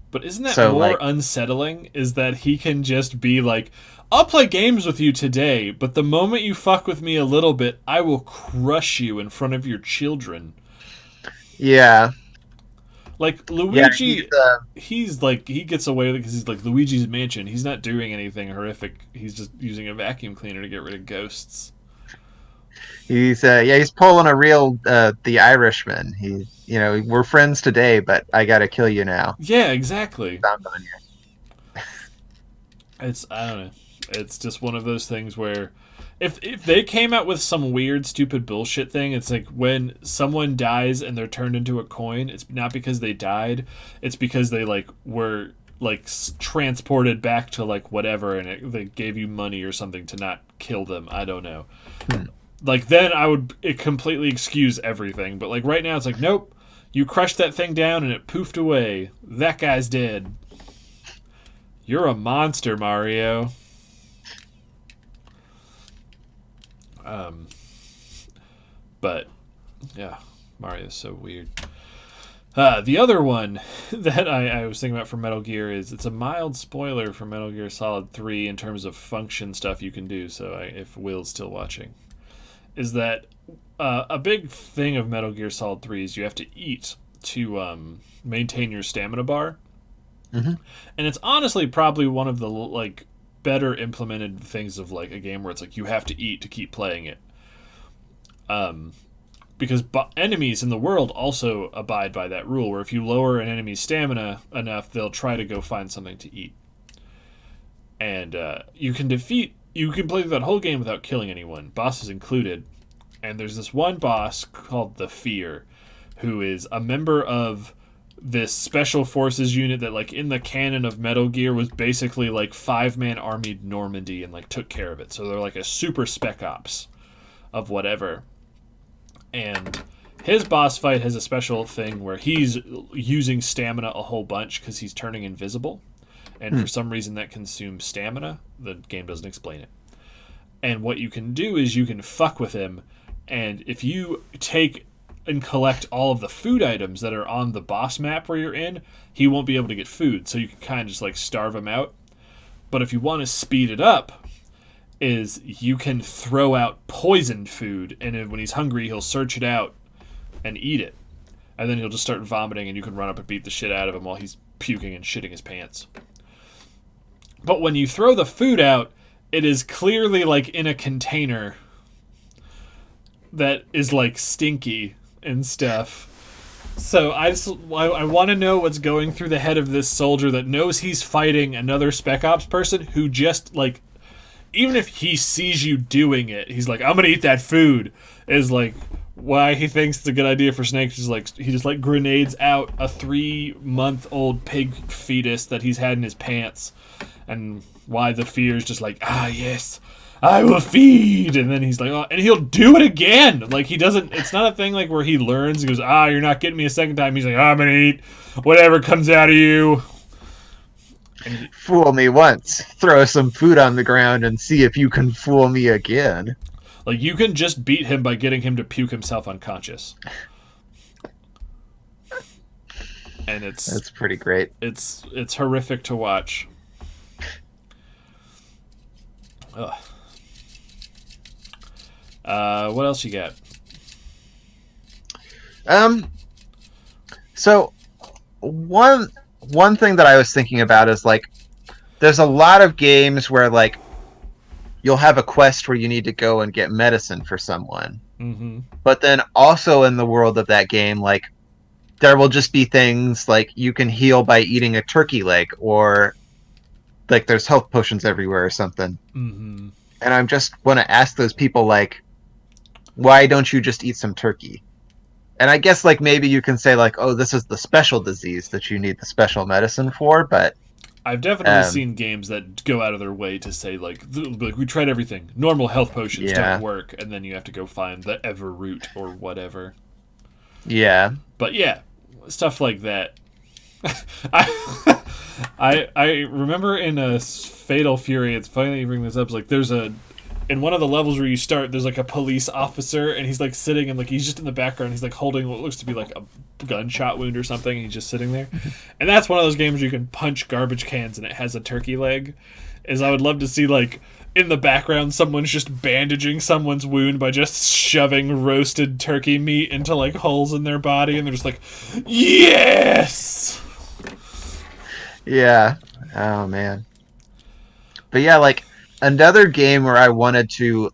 But isn't that more unsettling? Is that he can just be like, I'll play games with you today, but the moment you fuck with me a little bit, I will crush you in front of your children. Yeah. Like, Luigi, he's like, he gets away with it because he's like Luigi's Mansion. He's not doing anything horrific. He's just using a vacuum cleaner to get rid of ghosts. He's pulling a real The Irishman. We're friends today, but I gotta kill you now. Yeah, exactly. It's, I don't know. It's just one of those things where if they came out with some weird, stupid bullshit thing, it's like when someone dies and they're turned into a coin, it's not because they died, it's because they like were like transported back to like whatever, and they gave you money or something to not kill them. I don't know. Like then it completely excuse everything, but like right now it's like, nope, you crushed that thing down and it poofed away. That guy's dead. You're a monster, Mario. But yeah, Mario's so weird. The other one that I was thinking about for Metal Gear is it's a mild spoiler for Metal Gear Solid 3 in terms of function stuff you can do. So if Will's still watching, is that a big thing of Metal Gear Solid 3 is you have to eat to maintain your stamina bar. And it's honestly probably one of the like better implemented things of like a game where it's like you have to eat to keep playing it. Because enemies in the world also abide by that rule, where if you lower an enemy's stamina enough, they'll try to go find something to eat. And you can play that whole game without killing anyone, bosses included. And there's this one boss called the Fear, who is a member of this special forces unit that, like, in the canon of Metal Gear was basically like 5-man armied Normandy and like took care of it. So they're like a super spec ops of whatever. And his boss fight has a special thing where he's using stamina a whole bunch because he's turning invisible. And for some reason that consumes stamina. The game doesn't explain it. And what you can do is you can fuck with him. And if you take and collect all of the food items that are on the boss map where you're in, he won't be able to get food. So you can kind of just like starve him out. But if you want to speed it up, is you can throw out poisoned food, and when he's hungry, he'll search it out and eat it. And then he'll just start vomiting, and you can run up and beat the shit out of him while he's puking and shitting his pants. But when you throw the food out, it is clearly like in a container that is like stinky and stuff. So I want to know what's going through the head of this soldier that knows he's fighting another Spec Ops person who just like, even if he sees you doing it, he's like, I'm gonna eat that food. Is like why he thinks it's a good idea for Snake. Just like he just like grenades out a 3-month-old pig fetus that he's had in his pants, and why the Fear is just like, yes, I will feed, and then he's like, and he'll do it again. Like he doesn't. It's not a thing like where he learns. He goes, you're not getting me a second time. He's like, I'm gonna eat whatever comes out of you. And he, Fool me once, throw some food on the ground and see if you can fool me again. like, you can just beat him by getting him to puke himself unconscious. And That's pretty great. it's horrific to watch. Ugh. What else you got? So one thing that I was thinking about is like there's a lot of games where like you'll have a quest where you need to go and get medicine for someone. Mm-hmm. But then also in the world of that game, like there will just be things like you can heal by eating a turkey leg, or like there's health potions everywhere or something. Mm-hmm. And I'm just want to ask those people like, why don't you just eat some turkey? And I guess like maybe you can say like, oh, this is the special disease that you need the special medicine for, but I've definitely seen games that go out of their way to say like we tried everything. Normal health potions don't work, and then you have to go find the Everroot or whatever. Yeah. But yeah, stuff like that. I remember in a Fatal Fury. It's funny that you bring this up. It's like there's in one of the levels where you start, there's like a police officer, and he's like sitting and like he's just in the background. He's like holding what looks to be like a gunshot wound or something. And he's just sitting there, and that's one of those games where you can punch garbage cans and it has a turkey leg. Is I would love to see like in the background someone's just bandaging someone's wound by just shoving roasted turkey meat into like holes in their body, and they're just like, yes. Yeah. Oh man. But yeah, like another game where I wanted to,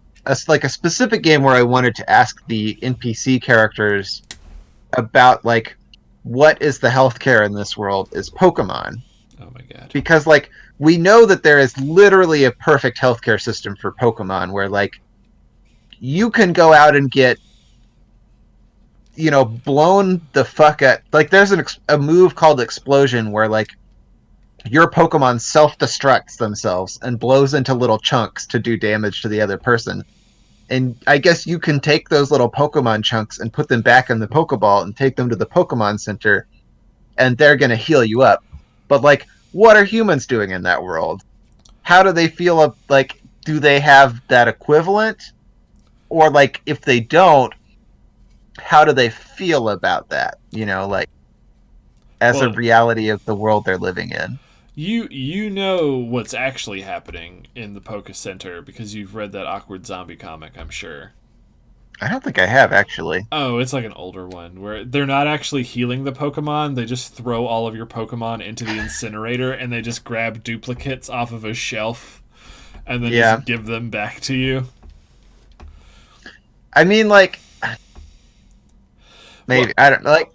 like a specific game where I wanted to ask the NPC characters about like what is the healthcare in this world is Pokemon. Oh my god. Because like we know that there is literally a perfect healthcare system for Pokemon where like you can go out and get blown the fuck up. Like there's a move called Explosion where like your Pokemon self-destructs themselves and blows into little chunks to do damage to the other person. And I guess you can take those little Pokemon chunks and put them back in the Pokeball and take them to the Pokemon Center, and they're going to heal you up. But, like, what are humans doing in that world? How do they feel? Like, do they have that equivalent? Or, like, if they don't, how do they feel about that? Like, as a reality of the world they're living in. You know what's actually happening in the Poke Center because you've read that Awkward Zombie comic, I'm sure. I don't think I have, actually. Oh, it's like an older one where they're not actually healing the Pokemon. They just throw all of your Pokemon into the incinerator and they just grab duplicates off of a shelf and then just give them back to you. I mean, like, maybe, I don't know, like,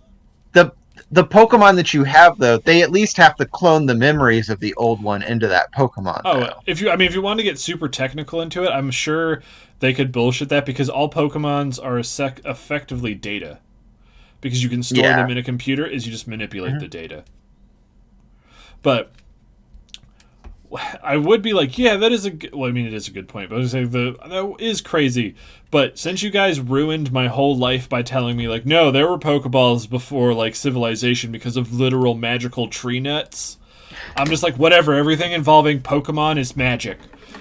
the Pokemon that you have, though, they at least have to clone the memories of the old one into that Pokemon. Oh, though. if you want to get super technical into it, I'm sure they could bullshit that because all Pokemons are effectively data. Because you can store them in a computer, is you just manipulate the data. But I would be like, yeah, that is well, I mean, it is a good point, but I was saying that is crazy. But since you guys ruined my whole life by telling me, like, no, there were Pokeballs before, like, civilization because of literal magical tree nuts, I'm just like, whatever, everything involving Pokemon is magic.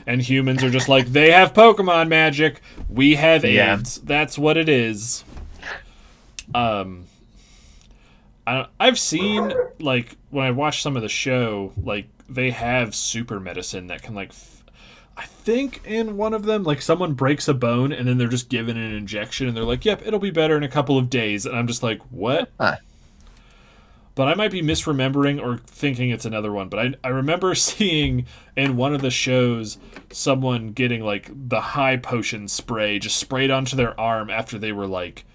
And humans are just like, they have Pokemon magic, we have AIDS. That's what it is. I've seen, like, when I watch some of the show, like, they have super medicine that can, like, I think in one of them, like, someone breaks a bone and then they're just given an injection and they're like, yep, it'll be better in a couple of days. And I'm just like, what? But I might be misremembering or thinking it's another one. But I remember seeing in one of the shows someone getting, like, the high potion spray just sprayed onto their arm after they were, like,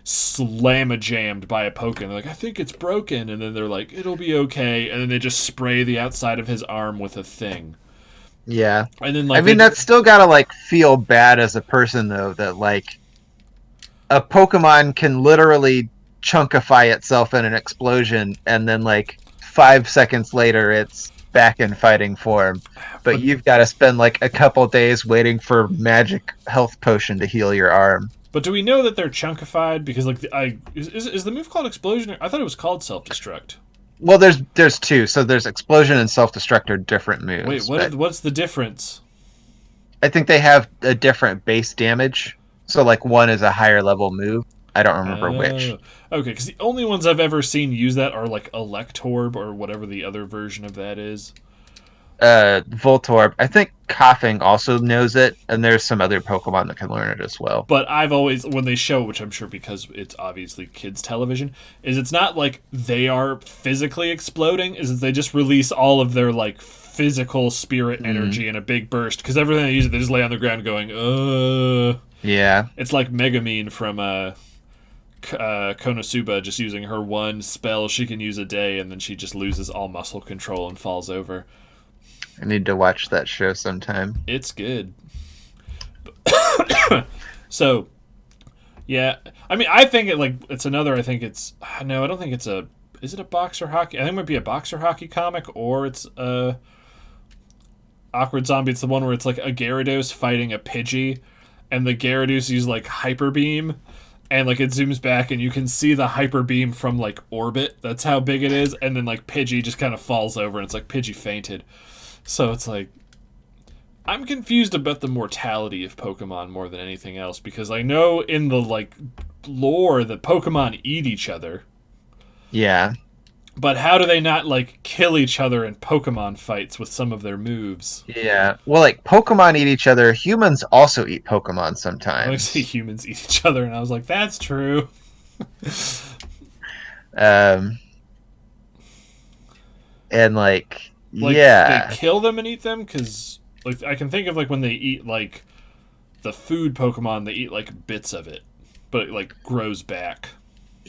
slam-a-jammed by a Poke. And they're like, I think it's broken. And then they're like, it'll be okay. And then they just spray the outside of his arm with a thing. Yeah. And then, like, I mean, that's still gotta, like, feel bad as a person, though, that, like, a Pokemon can literally chunkify itself in an explosion, and then, like, 5 seconds later, it's back in fighting form. But you've got to spend, like, a couple days waiting for magic health potion to heal your arm. But do we know that they're chunkified? Because, like, is the move called Explosion? I thought it was called Self-Destruct. Well, there's two. So there's explosion and self-destruct are different Wait, moves, but what's the difference? I think they have a different base damage. So like one is a higher level move. I don't remember which. Oh, okay. Because the only ones I've ever seen use that are like Electorb or whatever the other version of that is. Voltorb. I think Coughing also knows it, and there's some other Pokemon that can learn it as well. But I've always, when they show, which I'm sure because it's obviously kids' television, is it's not like they are physically exploding. Is they just release all of their like physical spirit energy in a big burst. Because everything they use, they just lay on the ground going, Yeah. It's like Megamine from Konosuba just using her one spell she can use a day, and then she just loses all muscle control and falls over. I need to watch that show sometime. It's good. So, yeah. I mean, I think it's another. I think it's no. I don't think it's a. Is it a boxer hockey? I think it might be a boxer hockey comic, or it's Awkward Zombie. It's the one where it's like a Gyarados fighting a Pidgey, and the Gyarados use like Hyper Beam, and like it zooms back and you can see the Hyper Beam from like orbit. That's how big it is, and then like Pidgey just kind of falls over, and it's like Pidgey fainted. So it's like, I'm confused about the mortality of Pokemon more than anything else, because I know in the like lore that Pokemon eat each other. Yeah. But how do they not like kill each other in Pokemon fights with some of their moves? Yeah. Well, like Pokemon eat each other. Humans also eat Pokemon I sometimes. like see humans eat each other, and I was like, that's true. And like They yeah. kill them and eat them, because like I can think of like when they eat like the food Pokemon, they eat like bits of it, but it like grows back.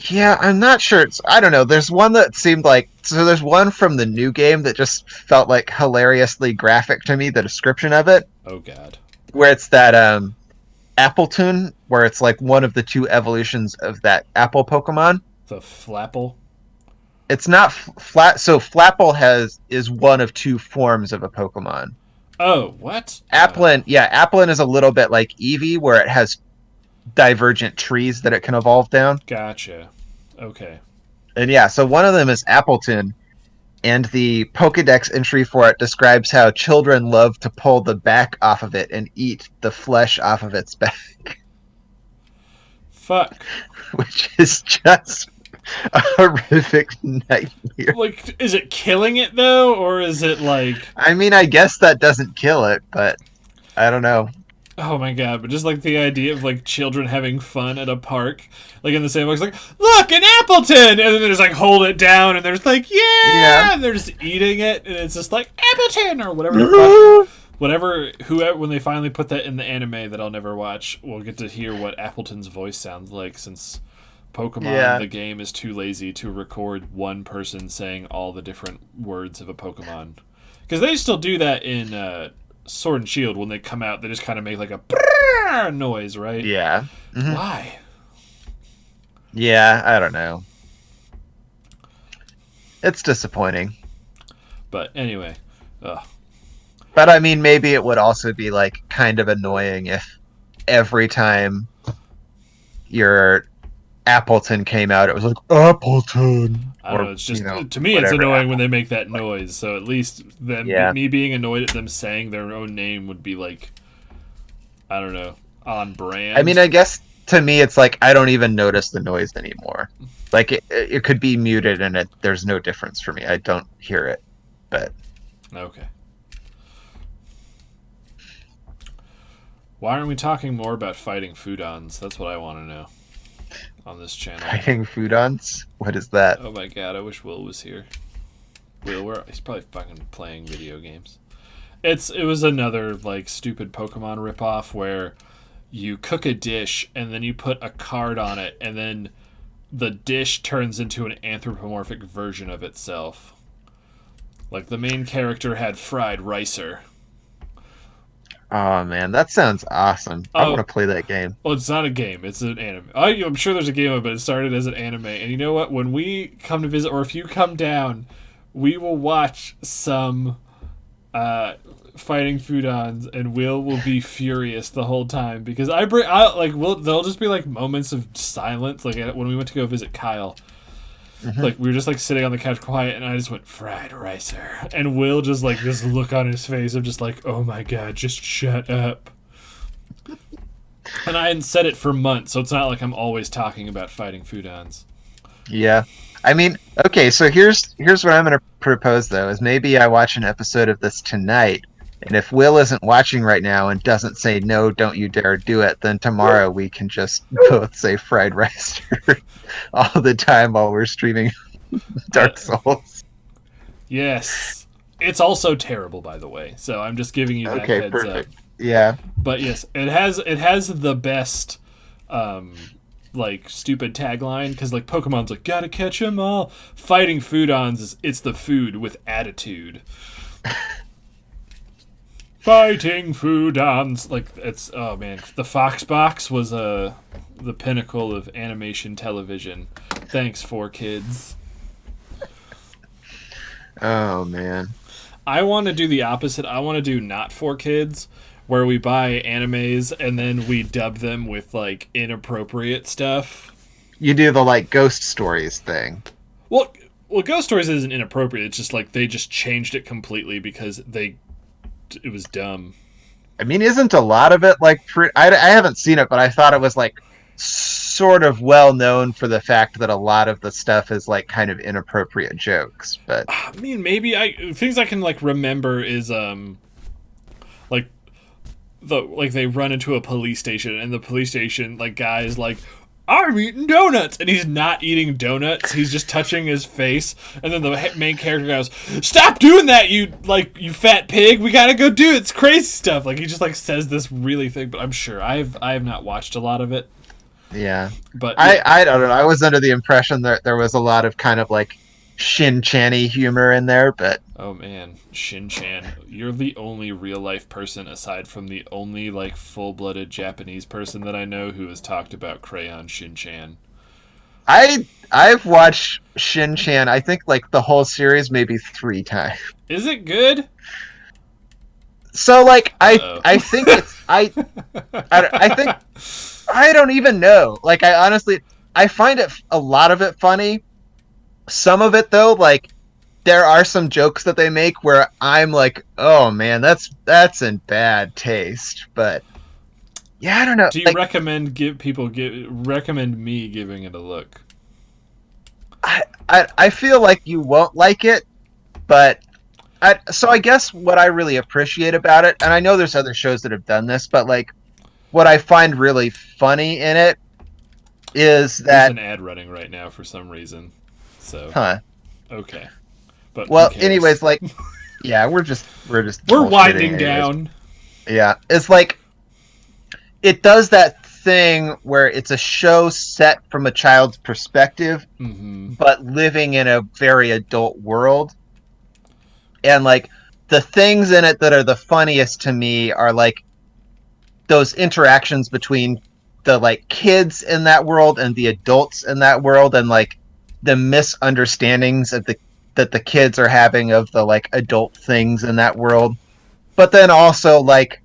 Yeah, I'm not sure. I don't know. There's one that seemed like there's one from the new game that just felt like hilariously graphic to me. The description of it, Oh god. where it's that Appletoon, where it's like one of the two evolutions of that Apple Pokemon. The Flapple. It's not flat. So Flapple is one of two forms of a Pokemon. Oh, what? Applin, yeah, Applin is a little bit like Eevee, where it has divergent trees that it can evolve down. Gotcha. Okay. And yeah, so one of them is Appleton, and the Pokedex entry for it describes how children love to pull the back off of it and eat the flesh off of its back, Fuck. which is just a horrific nightmare. Like, is it killing it though, or is it like? I mean, I guess that doesn't kill it, but I don't know. Oh my god! But just like the idea of like children having fun at a park, like in the sandbox, like look an Appleton, and then they just like hold it down, and they're just like yeah, and they're just eating it, and it's just like Appleton or whatever. Whoever, when they finally put that in the anime that I'll never watch, we'll get to hear what Appleton's voice sounds like, since Pokemon the game is too lazy to record one person saying all the different words of a Pokemon, because they still do that in Sword and Shield. When they come out, they just kind of make like a noise, right? Yeah. Mm-hmm. Why? Yeah, I don't know. It's disappointing. But anyway, but I mean, maybe it would also be like kind of annoying if every time your Appleton came out, it was like Appleton. I don't know. It's just to me, it's annoying when they make that noise. So at least me being annoyed at them saying their own name would be like, I don't know, on brand. I mean, I guess to me, it's like I don't even notice the noise anymore. Like it could be muted and there's no difference for me. I don't hear it, but okay. Why aren't we talking more about fighting Foodons? That's what I want to know on this channel. Fighting Foodons? What is that? Oh my god, I wish Will was here. Will, he's probably fucking playing video games. It was another like stupid Pokemon ripoff where you cook a dish and then you put a card on it, and then the dish turns into an anthropomorphic version of itself. Like the main character had fried ricer. Oh man, that sounds awesome. I want to play that game. Well, it's not a game. It's an anime. I'm sure there's a game of it, but it started as an anime. And you know what? When we come to visit, or if you come down, we will watch some fighting Foodons, and Will be furious the whole time, because they'll just be like moments of silence, like when we went to go visit Kyle. Mhm. Like we were just like sitting on the couch quiet, and I just went fried ricer, and Will just like this look on his face of just like, oh my god, just shut up. And I hadn't said it for months, so it's not like I'm always talking about fighting foodons. Yeah. I mean, okay, so here's what I'm going to propose though is maybe I watch an episode of this tonight, and if Will isn't watching right now and doesn't say no, don't you dare do it, then tomorrow we can just both say fried rice all the time while we're streaming Dark Souls. Yes. It's also terrible, by the way. So I'm just giving you that Okay, heads perfect. up. Yeah. But yes, it has the best like stupid tagline because like Pokemon's like gotta catch 'em all. Fighting foodons is it's the food with attitude. Fighting foodons, like it's oh man, the Fox Box was the pinnacle of animation television. Thanks, 4Kids. Oh man. I want to do the opposite. I want to do not 4Kids, where we buy animes and then we dub them with like inappropriate stuff. You do the like ghost stories thing. Well, Ghost Stories isn't inappropriate. It's just like they just changed it completely because it was dumb. I mean, isn't a lot of it like I haven't seen it, but I thought it was like sort of well known for the fact that a lot of the stuff is like kind of inappropriate jokes. But I mean, maybe things I can like remember is like they run into a police station and the police station like guy is like, I'm eating donuts, and he's not eating donuts. He's just touching his face, and then the main character goes, "Stop doing that, you fat pig! We gotta go do it. It's crazy stuff." Like he just like says this really thing, but I'm sure I have not watched a lot of it. yeah, But I don't know. I was under the impression that there was a lot of kind of like Shin-Chan-y humor in there, but oh man, Shin-Chan, you're the only real life person aside from the only like full-blooded Japanese person that I know who has talked about Crayon Shin-Chan. I've watched Shin-Chan. I think like the whole series maybe 3 times. Is it good? So like Uh-oh. I think it's I think I don't even know. Like I honestly I find it a lot of it funny. Some of it though, like there are some jokes that they make where I'm like, oh man, that's in bad taste. But yeah, I don't know. Do you like, recommend recommend me giving it a look? I feel like you won't like it, but so I guess what I really appreciate about it, and I know there's other shows that have done this, but like what I find really funny in it is that there's an ad running right now for some reason. So okay, but well, anyways, like yeah, we're winding down. Yeah, it's like it does that thing where it's a show set from a child's perspective, but living in a very adult world. And like the things in it that are the funniest to me are like those interactions between the like kids in that world and the adults in that world, and like the misunderstandings of that the kids are having of the like adult things in that world. But then also like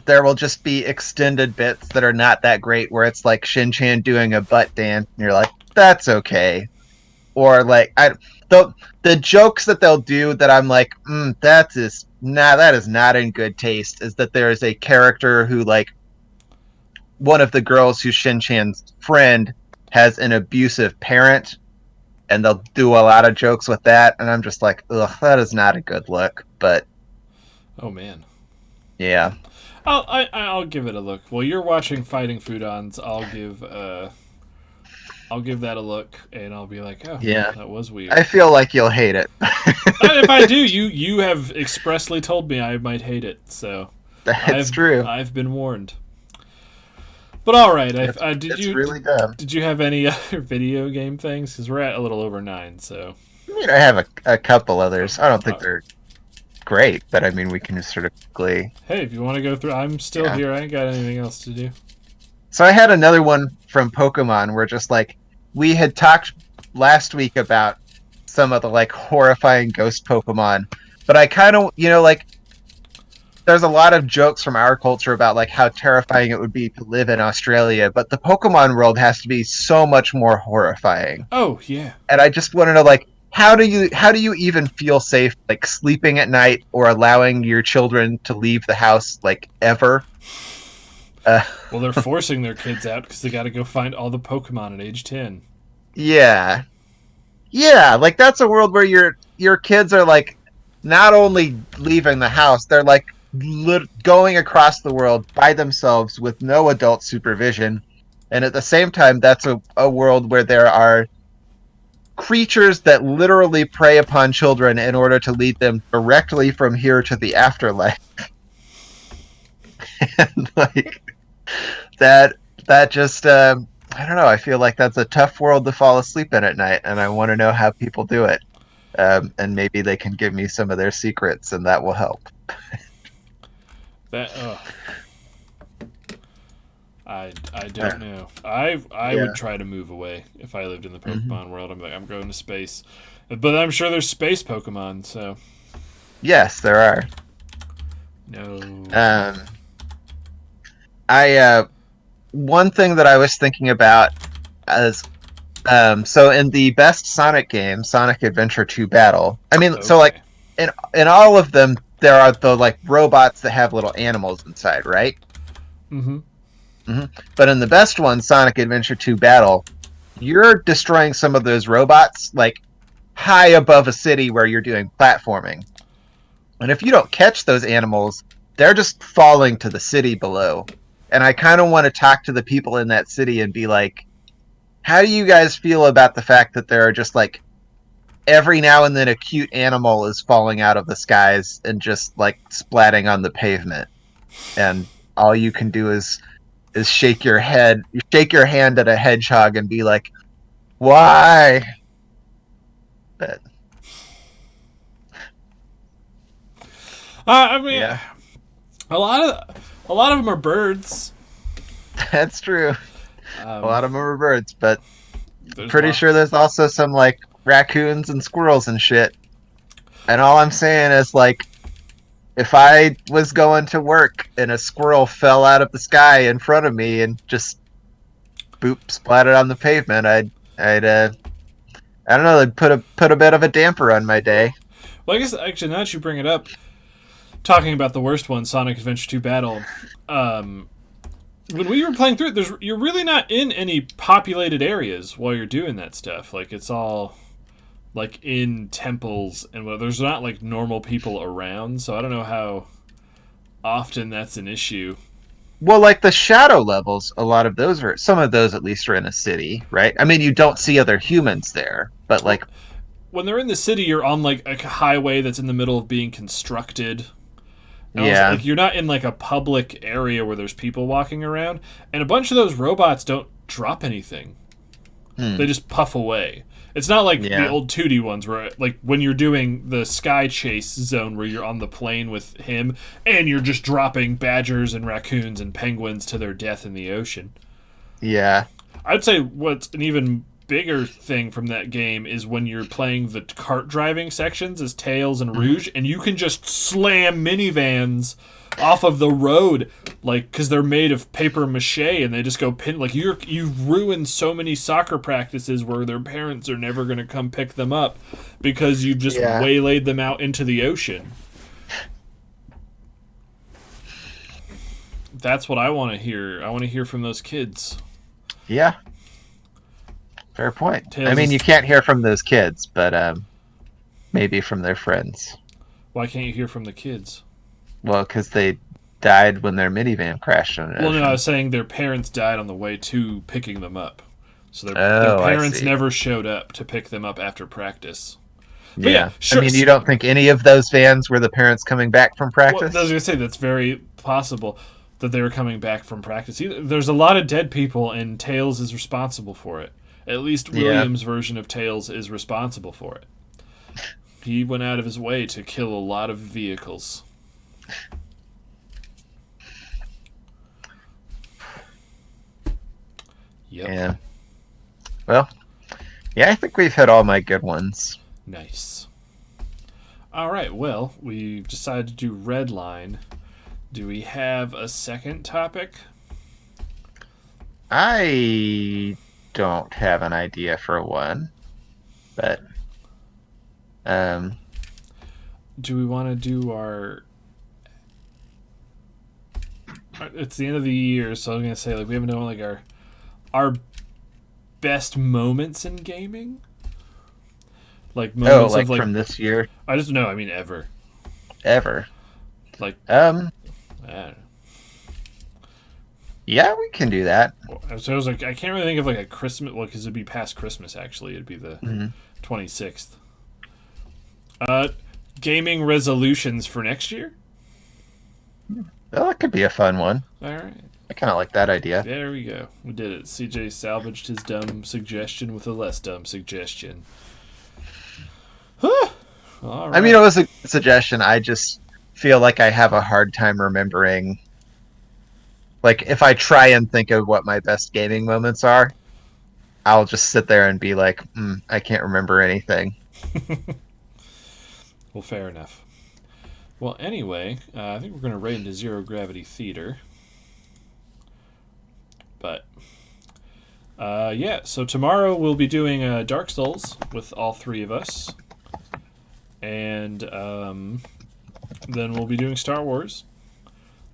there will just be extended bits that are not that great where it's like Shin-Chan doing a butt dance and you're like, that's okay. Or like the jokes that they'll do that I'm like, that is not in good taste, is that there is a character who like one of the girls who's Shin-Chan's friend has an abusive parent, and they'll do a lot of jokes with that, and I'm just like, ugh, that is not a good look. But oh man, yeah. I'll give it a look. While you're watching Fighting Foodons, I'll give that a look, and I'll be like, oh, yeah, that was weird. I feel like you'll hate it. If I do, you have expressly told me I might hate it, so that's true. I've been warned. But all right, really dumb. Did you have any other video game things? Because we're at a little over 9, so. I mean, I have a couple others. I don't think they're great, but I mean, we can just sort of glee. Hey, if you want to go through, I'm still here. I ain't got anything else to do. So I had another one from Pokemon where just like we had talked last week about some of the like horrifying ghost Pokemon, but I kind of, like there's a lot of jokes from our culture about like how terrifying it would be to live in Australia, but the Pokemon world has to be so much more horrifying. Oh yeah. And I just want to know, like, how do you even feel safe, like sleeping at night or allowing your children to leave the house, like ever? Uh, Well, they're forcing their kids out because they got to go find all the Pokemon at age 10. yeah, yeah, like that's a world where your kids are like not only leaving the house, they're like going across the world by themselves with no adult supervision, and at the same time, that's a world where there are creatures that literally prey upon children in order to lead them directly from here to the afterlife. And like that that just I don't know, I feel like that's a tough world to fall asleep in at night, and I want to know how people do it. And maybe they can give me some of their secrets, and that will help. That I don't know. I Yeah. would try to move away if I lived in the Pokemon world. I'm like, I'm going to space, but I'm sure there's space Pokemon. So Yes, there are. no. Um, I One thing that I was thinking about is so in the best Sonic game, Sonic Adventure 2 Battle. I mean, so like Okay. in all of them, there are the like robots that have little animals inside, right? Mm-hmm. But in the best one, Sonic Adventure 2 Battle, you're destroying some of those robots like high above a city where you're doing platforming. And if you don't catch those animals, they're just falling to the city below. And I kind of want to talk to the people in that city and be like, how do you guys feel about the fact that there are just like every now and then a cute animal is falling out of the skies and just like splatting on the pavement, and all you can do is shake your hand at a hedgehog and be like, why? But I mean, yeah, a lot of them are birds. that's true. A Um, lot of them are birds, but there's pretty lot. sure there's also some like raccoons and squirrels and shit. And all I'm saying is like, if I was going to work and a squirrel fell out of the sky in front of me and just boop splatted on the pavement, I'd I don't know, it'd put a bit of a damper on my day. Well, I guess actually now that you bring it up, talking about the worst one, Sonic Adventure 2 Battle. Um, when we were playing through it, you're really not in any populated areas while you're doing that stuff. Like it's all like in temples and there's not like normal people around. So I don't know how often that's an issue. Well, like the shadow levels, a lot of those are some of those at least are in a city, right? I mean, you don't see other humans there, but like Well, when they're in the city, you're on like a highway that's in the middle of being constructed. And also, yeah, like you're not in like a public area where there's people walking around, and a bunch of those robots don't drop anything. hmm, They just puff away. It's not like the yeah, old 2D ones where, like, when you're doing the sky chase zone where you're on the plane with him and you're just dropping badgers and raccoons and penguins to their death in the ocean. yeah, I'd say what's an even bigger thing from that game is when you're playing the kart driving sections as Tails and mhm, Rouge, and you can just slam minivans off of the road, like because they're made of paper mache and they just go pin. Like you've ruined so many soccer practices where their parents are never going to come pick them up because you just yeah, waylaid them out into the ocean. That's what I want to hear. I want to hear from those kids. yeah. Fair point. I Tails mean, you is. can't hear from those kids, but maybe from their friends. Why can't you hear from the kids? Well, because they died when their minivan crashed on an Well, no, I ocean. was saying their parents died on the way to picking them up. So their Oh, I parents see. never showed up to pick them up after practice. But yeah, Yeah. I sure. mean, you don't think any of those vans were the parents coming back from Well, I was practice? going to say that's very possible that they were coming back from practice. There's a lot of dead people, and Tails is responsible for it. At least Yeah. William's version of Tails is responsible for it. He went out of his way to kill a lot of vehicles. Yep. Yeah. Well, yeah, I think we've hit all my good ones. Nice. All right, well, we decided to do Red Line. Do we have a second topic? I don't have an idea for one, but um, Do we want to do our? It's the end of the year, so I'm gonna say like we haven't done like our best moments in gaming, like moments of like like from this year I just know I mean ever ever. like Um, I don't know. yeah, we can do that. So I was like I can't really think of like a Christmas because it'd be past Christmas actually it'd be the Mhm. 26th. Gaming resolutions for next year. Well, that could be a fun one. All right. I kind of like that idea. There we go. We did it. CJ salvaged his dumb suggestion with a less dumb suggestion. All right. I mean, it was a suggestion. I just feel like I have a hard time remembering. Like, if I try and think of what my best gaming moments are, I'll just sit there and be like, I can't remember anything. Well, fair enough. Well, anyway, I think we're going to raid into Zero Gravity Theater. But, yeah, so tomorrow we'll be doing Dark Souls with all three of us. And then we'll be doing Star Wars.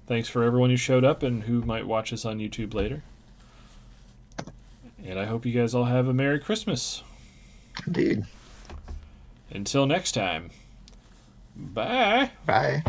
Thanks for everyone who showed up and who might watch us on YouTube later. And I hope you guys all have a Merry Christmas. Indeed. Until next time. Bye. Bye.